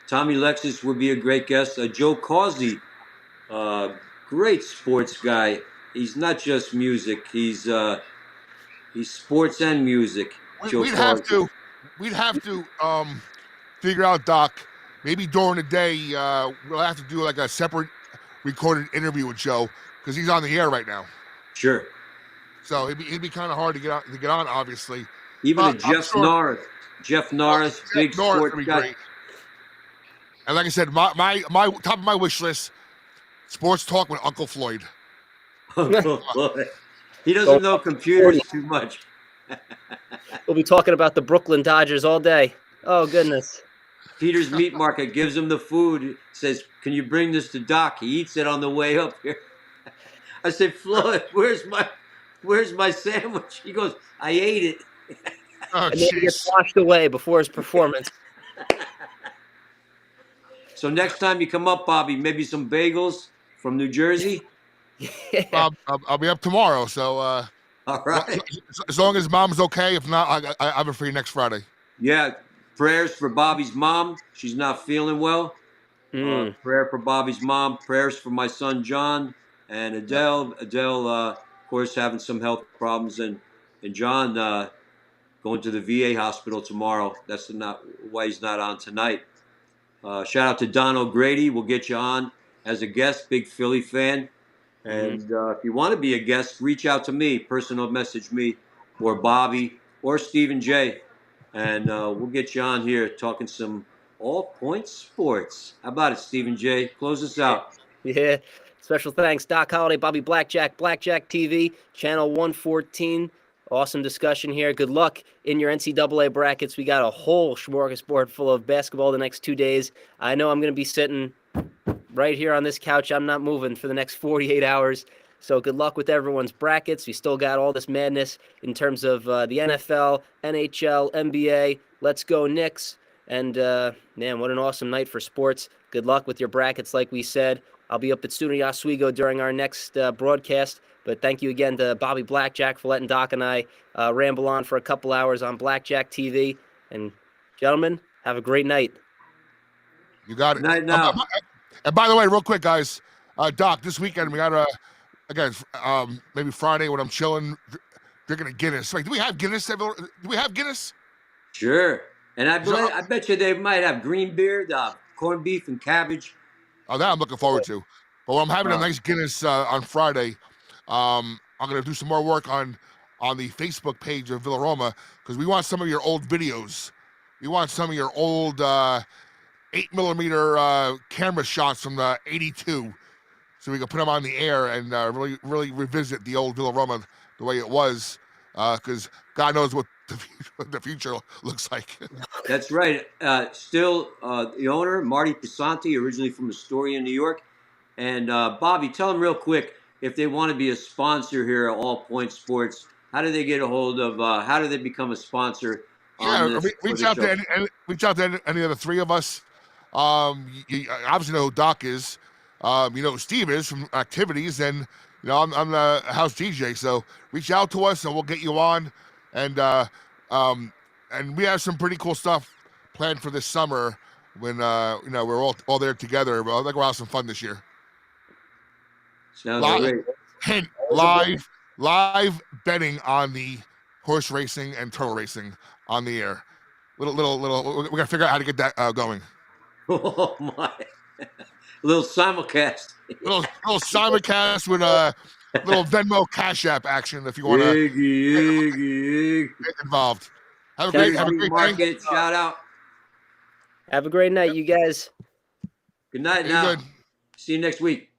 Tommy Lexus would be a great guest. Joe Causey, great sports guy. He's not just music. He's sports and music. We'd have to figure out, Doc. Maybe during the day, we'll have to do like a separate recorded interview with Joe because he's on the air right now. Sure. So it'd be kind of hard to get on, obviously. Even Jeff Norris. Jeff Norris, big sports guy. Great. And like I said, my top of my wish list, sports talk with Uncle Floyd. Uncle Floyd. He doesn't know computers too much. We'll be talking about the Brooklyn Dodgers all day. Oh, goodness. Peter's Meat Market gives him the food, says, "Can you bring this to Doc?" He eats it on the way up here. I said, "Floyd, where's my sandwich?" He goes, "I ate it." Oh, and then he gets washed away before his performance. So next time you come up, Bobby, maybe some bagels from New Jersey. Yeah. I'll be up tomorrow, so all right. As long as Mom's okay. If not, I have it for you next Friday. Yeah, prayers for Bobby's mom. She's not feeling well. Prayer for Bobby's mom. Prayers for my son John and Adele. Adele, of course, having some health problems, and John going to the VA hospital tomorrow. That's not why he's not on tonight. Shout out to Don O'Grady. We'll get you on as a guest. Big Philly fan. And if you want to be a guest, reach out to me. Personal message me or Bobby or Stephen J. And we'll get you on here talking some All Point Sports. How about it, Stephen J? Close us out. Yeah. Special thanks, Doc Holliday, Bobby Blackjack, Blackjack TV, Channel 114. Awesome discussion here. Good luck in your NCAA brackets. We got a whole smorgasbord full of basketball the next 2 days. I know I'm going to be sitting right here on this couch. I'm not moving for the next 48 hours. So good luck with everyone's brackets. We still got all this madness in terms of the NFL, NHL, NBA. Let's go Knicks. And, man, what an awesome night for sports. Good luck with your brackets, like we said. I'll be up at Studio Oswego during our next broadcast. But thank you again to Bobby Blackjack for letting Doc and I ramble on for a couple hours on Blackjack TV. And gentlemen, have a great night. You got it. Night now. And by the way, real quick, guys, Doc, this weekend we got again, maybe Friday when I'm chilling, drinking a Guinness. Wait, do we have Guinness? Do we have Guinness? Sure. And I bet you they might have green beer, corned beef, and cabbage. Oh, that I'm looking forward to. But when I'm having a nice Guinness on Friday, I'm going to do some more work on the Facebook page of Villa Roma because we want some of your old videos. We want some of your old 8mm camera shots from the '82, so we can put them on the air and really revisit the old Villa Roma the way it was, because God knows what the future looks like. That's right. Still, the owner, Marty Pisanti, originally from Astoria, New York. And Bobby, tell them real quick, if they want to be a sponsor here at All Point Sports, how do they get a hold of, how do they become a sponsor? Reach out to any of the three of us. You obviously know who Doc is. You know who Steve is from Activities, and I'm the house DJ. So reach out to us, and we'll get you on. And we have some pretty cool stuff planned for this summer when we're all there together. But I think we'll have some fun this year. Sounds great. Hint, live betting on the horse racing and turtle racing on the air. Little. We gotta figure out how to get that going. Oh my! Little simulcast. little simulcast with a little Venmo Cash App action if you want to get involved. Have a great market. Shout out. Have a great night, you guys. Good night now. See you next week.